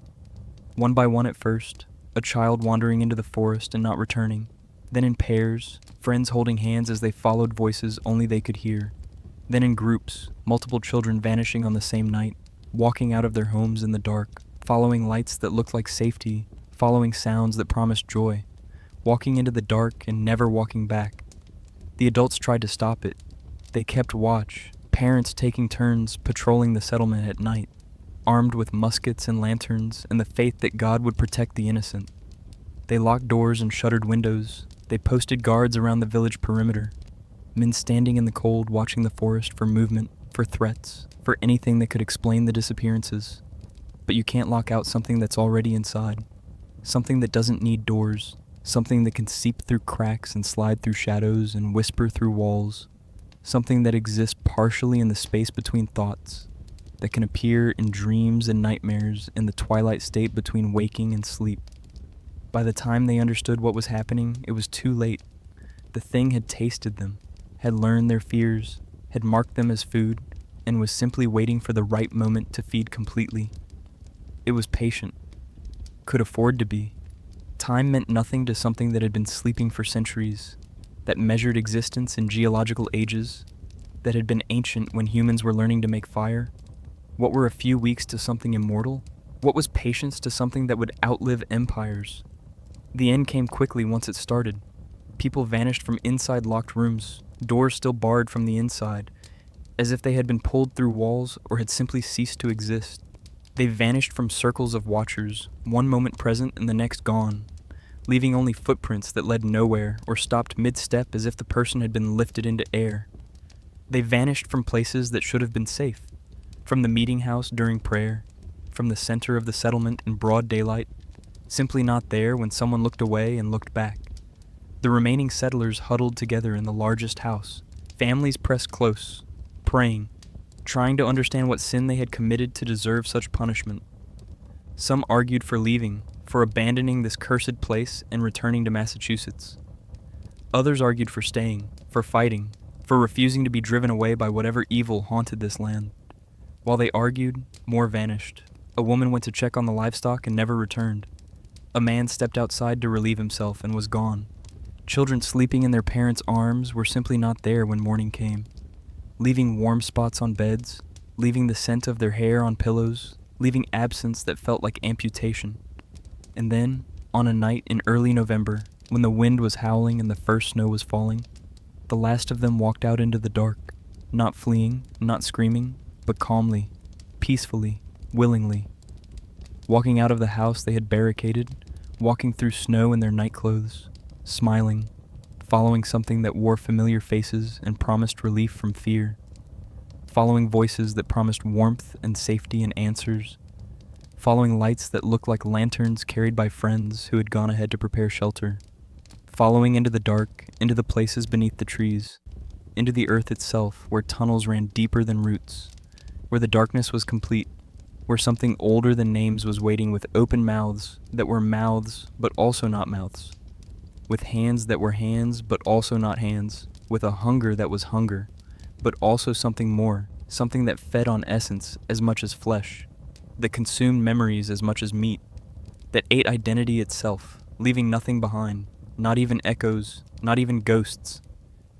A: one by one at first, a child wandering into the forest and not returning, then in pairs, friends holding hands as they followed voices only they could hear, then in groups, multiple children vanishing on the same night, walking out of their homes in the dark, following lights that looked like safety, following sounds that promised joy, walking into the dark and never walking back. The adults tried to stop it. They kept watch, parents taking turns patrolling the settlement at night, armed with muskets and lanterns and the faith that God would protect the innocent. They locked doors and shuttered windows. They posted guards around the village perimeter, men standing in the cold watching the forest for movement, for threats, for anything that could explain the disappearances. But you can't lock out something that's already inside, something that doesn't need doors, something that can seep through cracks and slide through shadows and whisper through walls, something that exists partially in the space between thoughts, that can appear in dreams and nightmares in the twilight state between waking and sleep. By the time they understood what was happening, it was too late. The thing had tasted them, had learned their fears, had marked them as food, and was simply waiting for the right moment to feed completely. It was patient, could afford to be. Time meant nothing to something that had been sleeping for centuries, that measured existence in geological ages, that had been ancient when humans were learning to make fire. What were a few weeks to something immortal? What was patience to something that would outlive empires? The end came quickly once it started. People vanished from inside locked rooms, doors still barred from the inside, as if they had been pulled through walls or had simply ceased to exist. They vanished from circles of watchers, one moment present and the next gone, leaving only footprints that led nowhere or stopped mid-step as if the person had been lifted into air. They vanished from places that should have been safe, from the meeting house during prayer, from the center of the settlement in broad daylight, simply not there when someone looked away and looked back. The remaining settlers huddled together in the largest house, families pressed close, praying, trying to understand what sin they had committed to deserve such punishment. Some argued for leaving, for abandoning this cursed place and returning to Massachusetts. Others argued for staying, for fighting, for refusing to be driven away by whatever evil haunted this land. While they argued, more vanished. A woman went to check on the livestock and never returned. A man stepped outside to relieve himself and was gone. Children sleeping in their parents' arms were simply not there when morning came, leaving warm spots on beds, leaving the scent of their hair on pillows, leaving absence that felt like amputation. And then, on a night in early November, when the wind was howling and the first snow was falling, the last of them walked out into the dark, not fleeing, not screaming, but calmly, peacefully, willingly. Walking out of the house they had barricaded, walking through snow in their nightclothes, smiling, following something that wore familiar faces and promised relief from fear, following voices that promised warmth and safety and answers, following lights that looked like lanterns carried by friends who had gone ahead to prepare shelter, following into the dark, into the places beneath the trees, into the earth itself where tunnels ran deeper than roots, where the darkness was complete, where something older than names was waiting with open mouths that were mouths but also not mouths, with hands that were hands but also not hands, with a hunger that was hunger, but also something more, something that fed on essence as much as flesh, that consumed memories as much as meat, that ate identity itself, leaving nothing behind, Not even echoes, not even ghosts,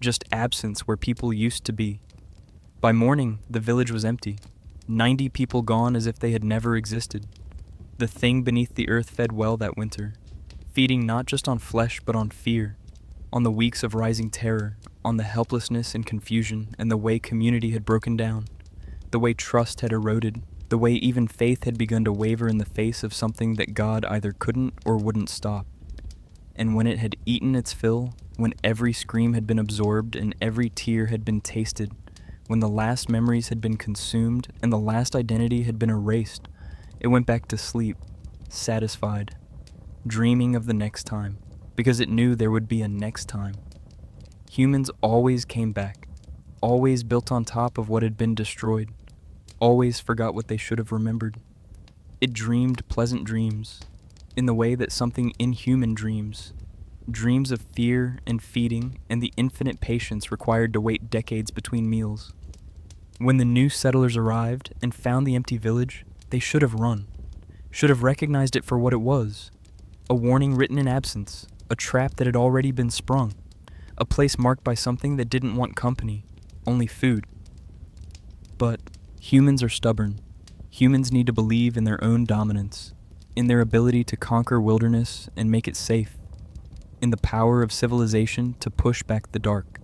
A: just absence where people used to be. By morning, the village was empty. 90 people gone as if they had never existed. The thing beneath the earth fed well that winter, feeding not just on flesh but on fear, on the weeks of rising terror, on the helplessness and confusion and the way community had broken down, the way trust had eroded, the way even faith had begun to waver in the face of something that God either couldn't or wouldn't stop. And when it had eaten its fill, when every scream had been absorbed and every tear had been tasted, when the last memories had been consumed and the last identity had been erased, it went back to sleep, satisfied, dreaming of the next time, because it knew there would be a next time. Humans always came back, always built on top of what had been destroyed, always forgot what they should have remembered. It dreamed pleasant dreams, in the way that something inhuman dreams, dreams of fear and feeding and the infinite patience required to wait decades between meals. When the new settlers arrived and found the empty village, they should have run, should have recognized it for what it was, a warning written in absence, a trap that had already been sprung, a place marked by something that didn't want company, only food. But humans are stubborn. Humans need to believe in their own dominance, in their ability to conquer wilderness and make it safe, in the power of civilization to push back the dark.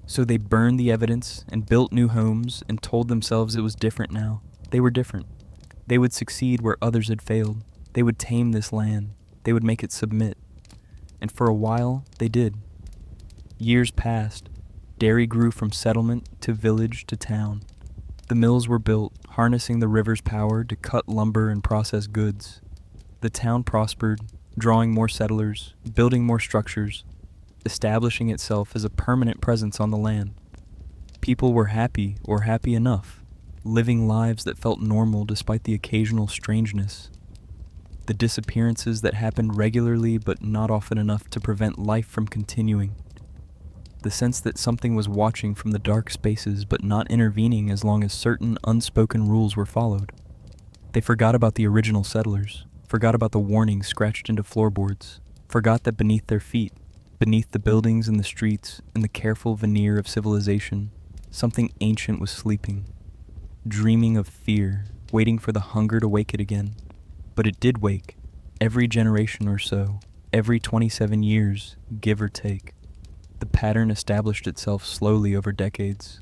A: So they burned the evidence and built new homes and told themselves it was different now. They were different. They would succeed where others had failed. They would tame this land. They would make it submit. And for a while, they did. Years passed. Derry grew from settlement to village to town. The mills were built, harnessing the river's power to cut lumber and process goods. The town prospered, drawing more settlers, building more structures, establishing itself as a permanent presence on the land. People were happy or happy enough, living lives that felt normal despite the occasional strangeness. The disappearances that happened regularly but not often enough to prevent life from continuing. The sense that something was watching from the dark spaces but not intervening as long as certain unspoken rules were followed. They forgot about the original settlers, forgot about the warnings scratched into floorboards, forgot that beneath their feet, beneath the buildings and the streets and the careful veneer of civilization, something ancient was sleeping, dreaming of fear, waiting for the hunger to wake it again. But it did wake, every generation or so, every 27 years, give or take. The pattern established itself slowly over decades,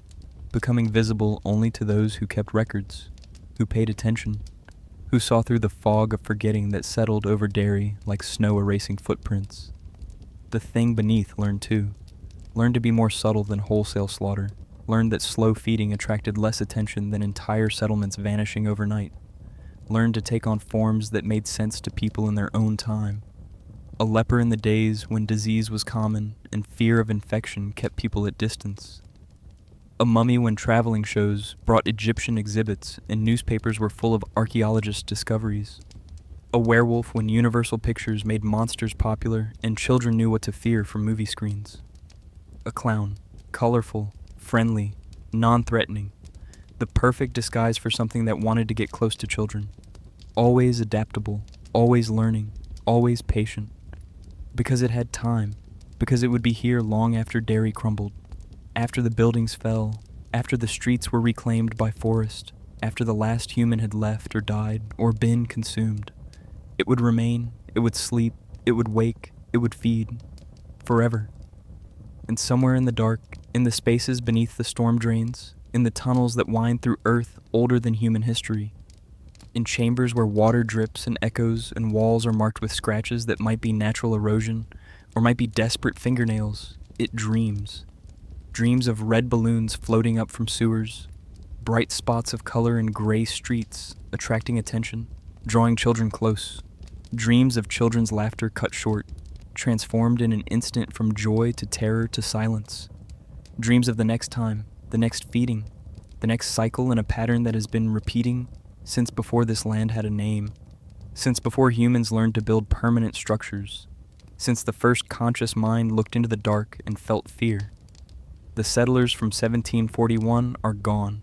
A: becoming visible only to those who kept records, who paid attention, who saw through the fog of forgetting that settled over Derry like snow erasing footprints. The thing beneath learned too, learned to be more subtle than wholesale slaughter, learned that slow feeding attracted less attention than entire settlements vanishing overnight, learned to take on forms that made sense to people in their own time. A leper in the days when disease was common and fear of infection kept people at distance. A mummy when traveling shows brought Egyptian exhibits and newspapers were full of archaeologists' discoveries. A werewolf when Universal Pictures made monsters popular and children knew what to fear from movie screens. A clown, colorful, friendly, non-threatening, the perfect disguise for something that wanted to get close to children. Always adaptable, always learning, always patient. Because it had time, because it would be here long after Derry crumbled, after the buildings fell, after the streets were reclaimed by forest, after the last human had left or died or been consumed. It would remain, it would sleep, it would wake, it would feed, forever. And somewhere in the dark, in the spaces beneath the storm drains, in the tunnels that wind through earth older than human history, in chambers where water drips and echoes and walls are marked with scratches that might be natural erosion or might be desperate fingernails, it dreams. Dreams of red balloons floating up from sewers, bright spots of color in gray streets attracting attention, drawing children close. Dreams of children's laughter cut short, transformed in an instant from joy to terror to silence. Dreams of the next time, the next feeding, the next cycle in a pattern that has been repeating since before this land had a name, since before humans learned to build permanent structures, since the first conscious mind looked into the dark and felt fear. The settlers from 1741 are gone.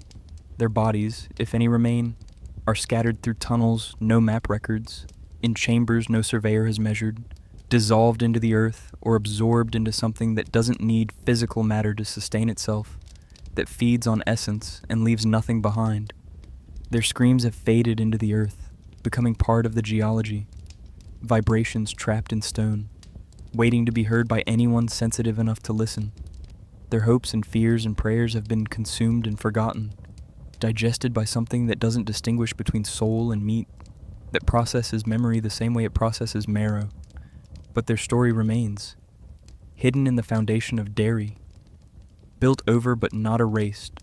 A: Their bodies, if any remain, are scattered through tunnels no map records, in chambers no surveyor has measured, dissolved into the earth or absorbed into something that doesn't need physical matter to sustain itself, that feeds on essence and leaves nothing behind. Their screams have faded into the earth, becoming part of the geology, vibrations trapped in stone, waiting to be heard by anyone sensitive enough to listen. Their hopes and fears and prayers have been consumed and forgotten, digested by something that doesn't distinguish between soul and meat, that processes memory the same way it processes marrow. But their story remains, hidden in the foundation of Derry, built over but not erased,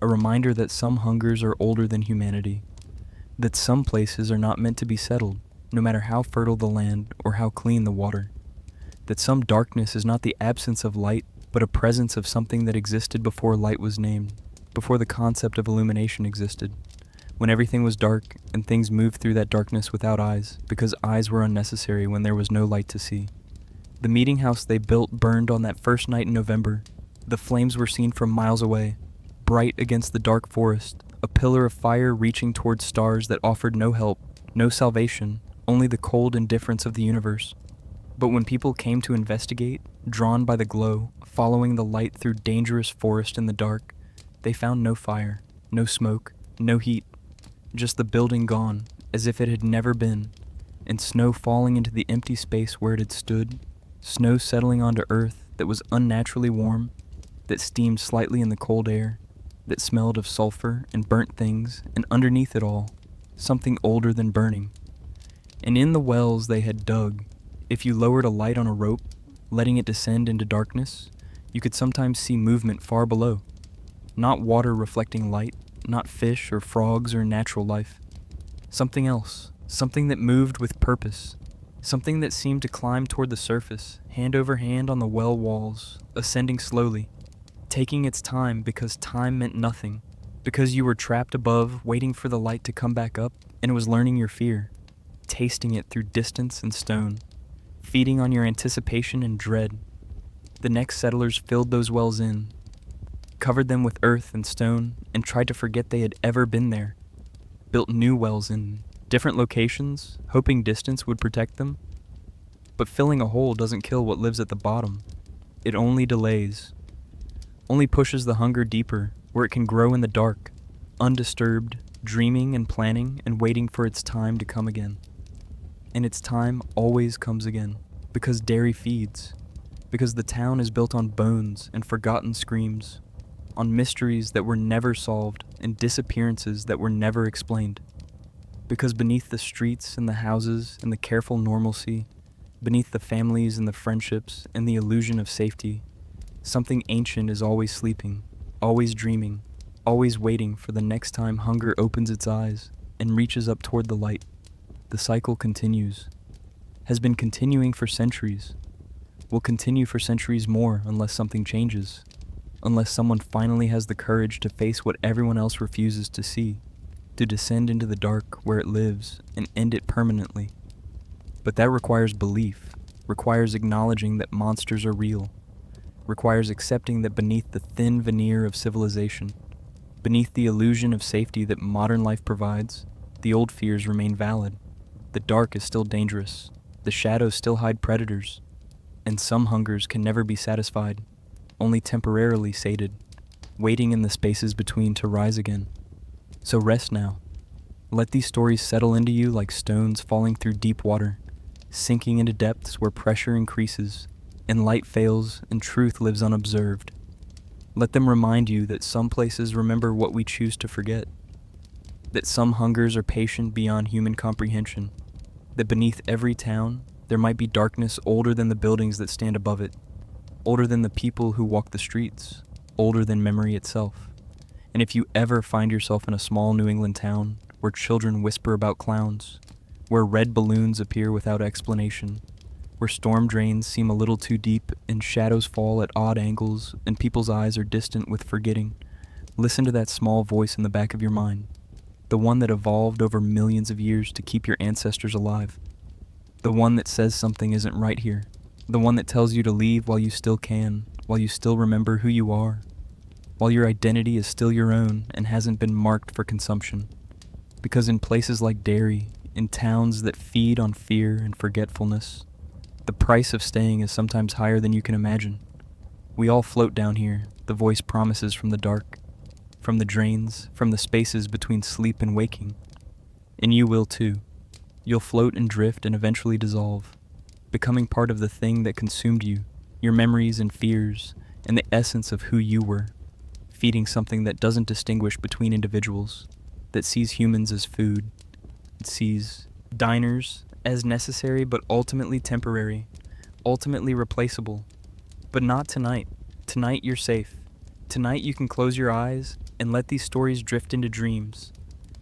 A: a reminder that some hungers are older than humanity, that some places are not meant to be settled, no matter how fertile the land or how clean the water, that some darkness is not the absence of light, but a presence of something that existed before light was named, before the concept of illumination existed, when everything was dark and things moved through that darkness without eyes, because eyes were unnecessary when there was no light to see. The meeting house they built burned on that first night in November. The flames were seen from miles away, bright against the dark forest, a pillar of fire reaching towards stars that offered no help, no salvation, only the cold indifference of the universe. But when people came to investigate, drawn by the glow, following the light through dangerous forest in the dark, they found no fire, no smoke, no heat, just the building gone, as if it had never been, and snow falling into the empty space where it had stood, snow settling onto earth that was unnaturally warm, that steamed slightly in the cold air, that smelled of sulfur and burnt things, and underneath it all, something older than burning. And in the wells they had dug, if you lowered a light on a rope, letting it descend into darkness, you could sometimes see movement far below. Not water reflecting light, not fish or frogs or natural life. Something else, something that moved with purpose, something that seemed to climb toward the surface, hand over hand on the well walls, ascending slowly, taking its time because time meant nothing, because you were trapped above, waiting for the light to come back up, and it was learning your fear, tasting it through distance and stone, feeding on your anticipation and dread. The next settlers filled those wells in, covered them with earth and stone, and tried to forget they had ever been there, built new wells in different locations, hoping distance would protect them. But filling a hole doesn't kill what lives at the bottom. It only delays, only pushes the hunger deeper, where it can grow in the dark, undisturbed, dreaming and planning and waiting for its time to come again. And its time always comes again, because Derry feeds, because the town is built on bones and forgotten screams, on mysteries that were never solved and disappearances that were never explained. Because beneath the streets and the houses and the careful normalcy, beneath the families and the friendships and the illusion of safety, something ancient is always sleeping, always dreaming, always waiting for the next time hunger opens its eyes and reaches up toward the light. The cycle continues, has been continuing for centuries, will continue for centuries more unless something changes, unless someone finally has the courage to face what everyone else refuses to see, to descend into the dark where it lives and end it permanently. But that requires belief, requires acknowledging that monsters are real, requires accepting that beneath the thin veneer of civilization, beneath the illusion of safety that modern life provides, the old fears remain valid. The dark is still dangerous, the shadows still hide predators, and some hungers can never be satisfied, only temporarily sated, waiting in the spaces between to rise again. So rest now. Let these stories settle into you like stones falling through deep water, sinking into depths where pressure increases, and light fails and truth lives unobserved. Let them remind you that some places remember what we choose to forget, that some hungers are patient beyond human comprehension, that beneath every town there might be darkness older than the buildings that stand above it, older than the people who walk the streets, older than memory itself. And if you ever find yourself in a small New England town where children whisper about clowns, where red balloons appear without explanation, where storm drains seem a little too deep and shadows fall at odd angles and people's eyes are distant with forgetting, listen to that small voice in the back of your mind, the one that evolved over millions of years to keep your ancestors alive, the one that says something isn't right here, the one that tells you to leave while you still can, while you still remember who you are, while your identity is still your own and hasn't been marked for consumption. Because in places like Derry, in towns that feed on fear and forgetfulness, The price of staying is sometimes higher than you can imagine. We all float down here, the voice promises from the dark, from the drains, from the spaces between sleep and waking. And you will too. You'll float and drift and eventually dissolve, becoming part of the thing that consumed you, your memories and fears, and the essence of who you were, feeding something that doesn't distinguish between individuals, that sees humans as food. It sees diners as necessary but ultimately temporary, ultimately replaceable. But not tonight. Tonight you're safe. Tonight you can close your eyes and let these stories drift into dreams,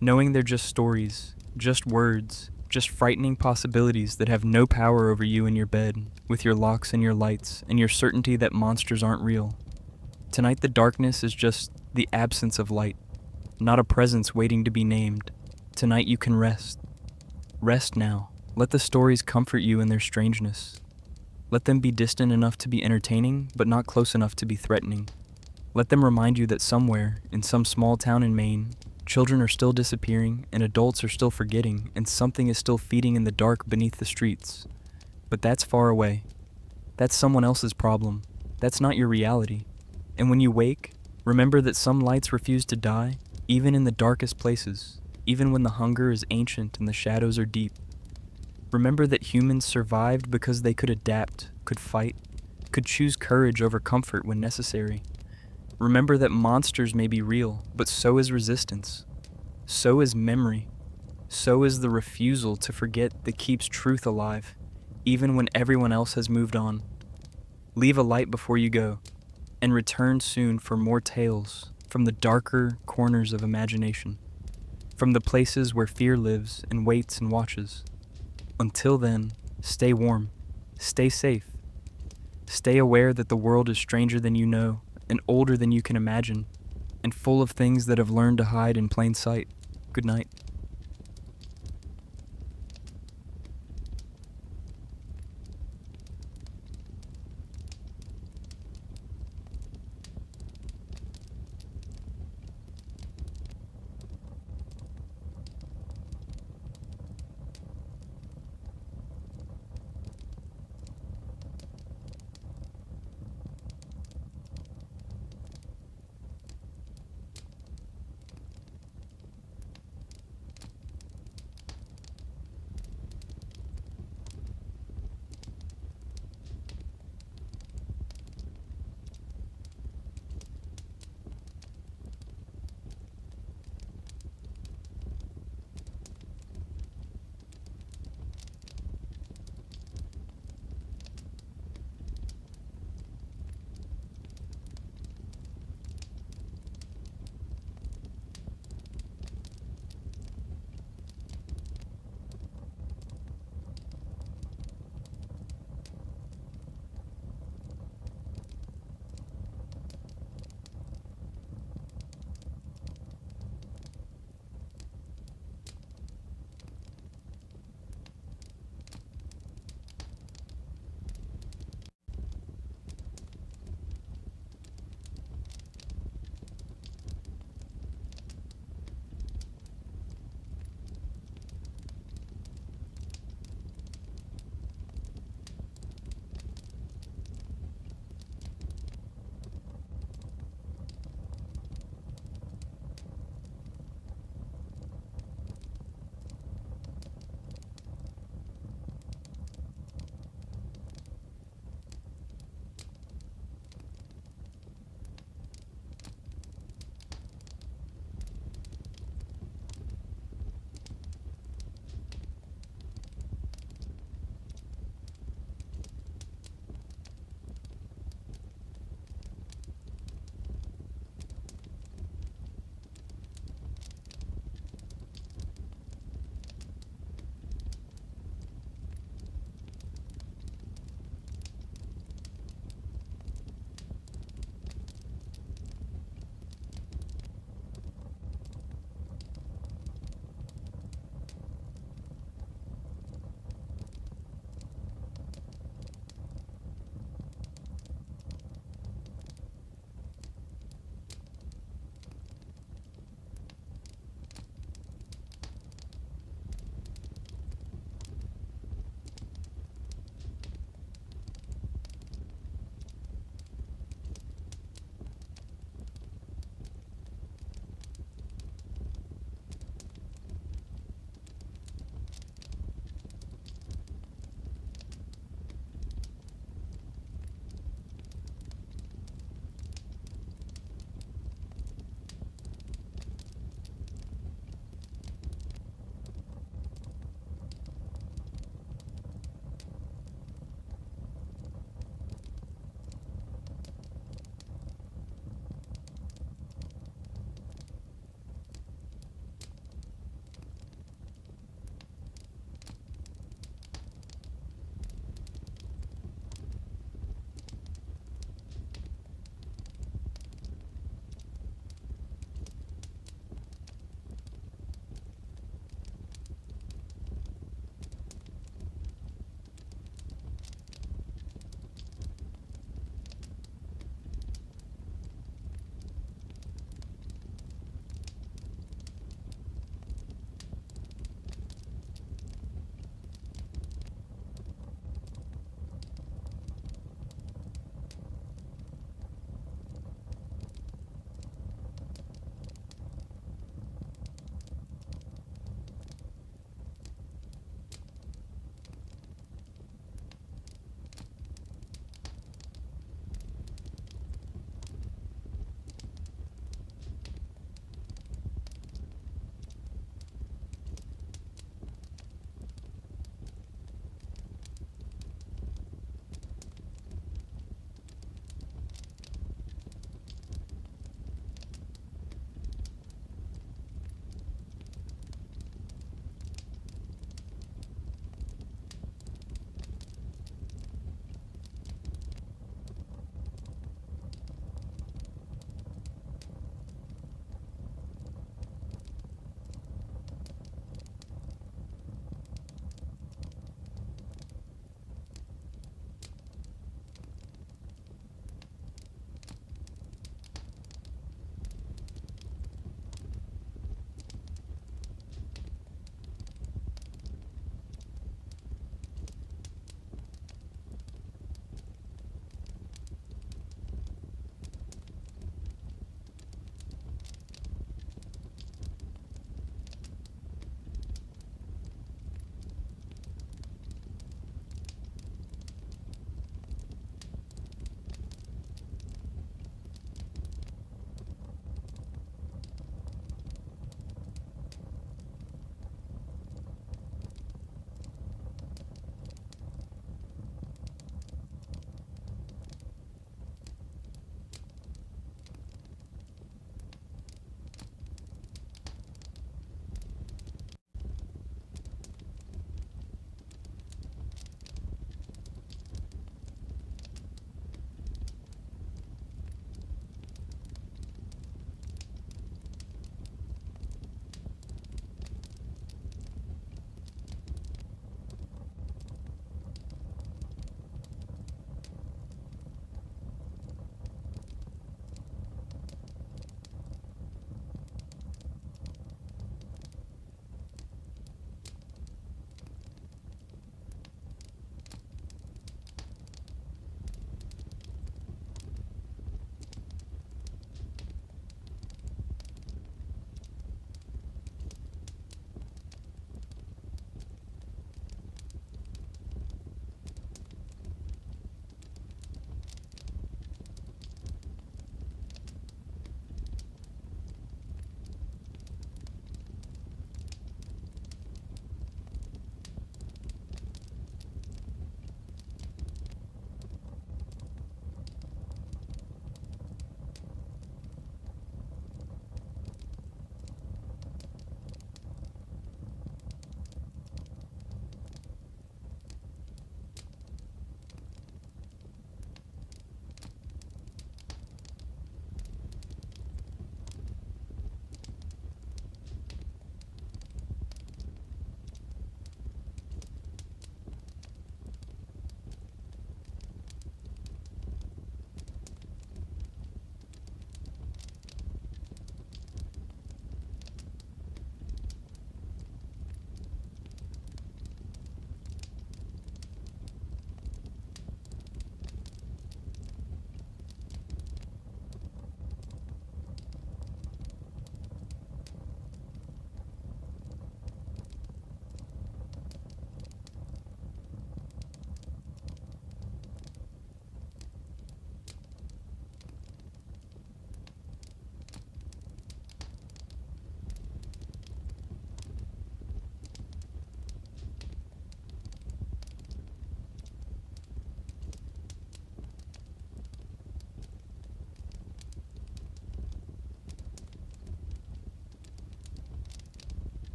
A: knowing they're just stories, just words, just frightening possibilities that have no power over you in your bed, with your locks and your lights, and your certainty that monsters aren't real. Tonight the darkness is just the absence of light, not a presence waiting to be named. Tonight you can rest. Rest now. Let the stories comfort you in their strangeness. Let them be distant enough to be entertaining, but not close enough to be threatening. Let them remind you that somewhere, in some small town in Maine, children are still disappearing, and adults are still forgetting, and something is still feeding in the dark beneath the streets. But that's far away. That's someone else's problem. That's not your reality. And when you wake, remember that some lights refuse to die, even in the darkest places, even when the hunger is ancient and the shadows are deep. Remember that humans survived because they could adapt, could fight, could choose courage over comfort when necessary. Remember that monsters may be real, but so is resistance. So is memory. So is the refusal to forget that keeps truth alive, even when everyone else has moved on. Leave a light before you go, and return soon for more tales from the darker corners of imagination, from the places where fear lives and waits and watches. Until then, stay warm, stay safe, stay aware that the world is stranger than you know, and older than you can imagine, and full of things that have learned to hide in plain sight. Good night.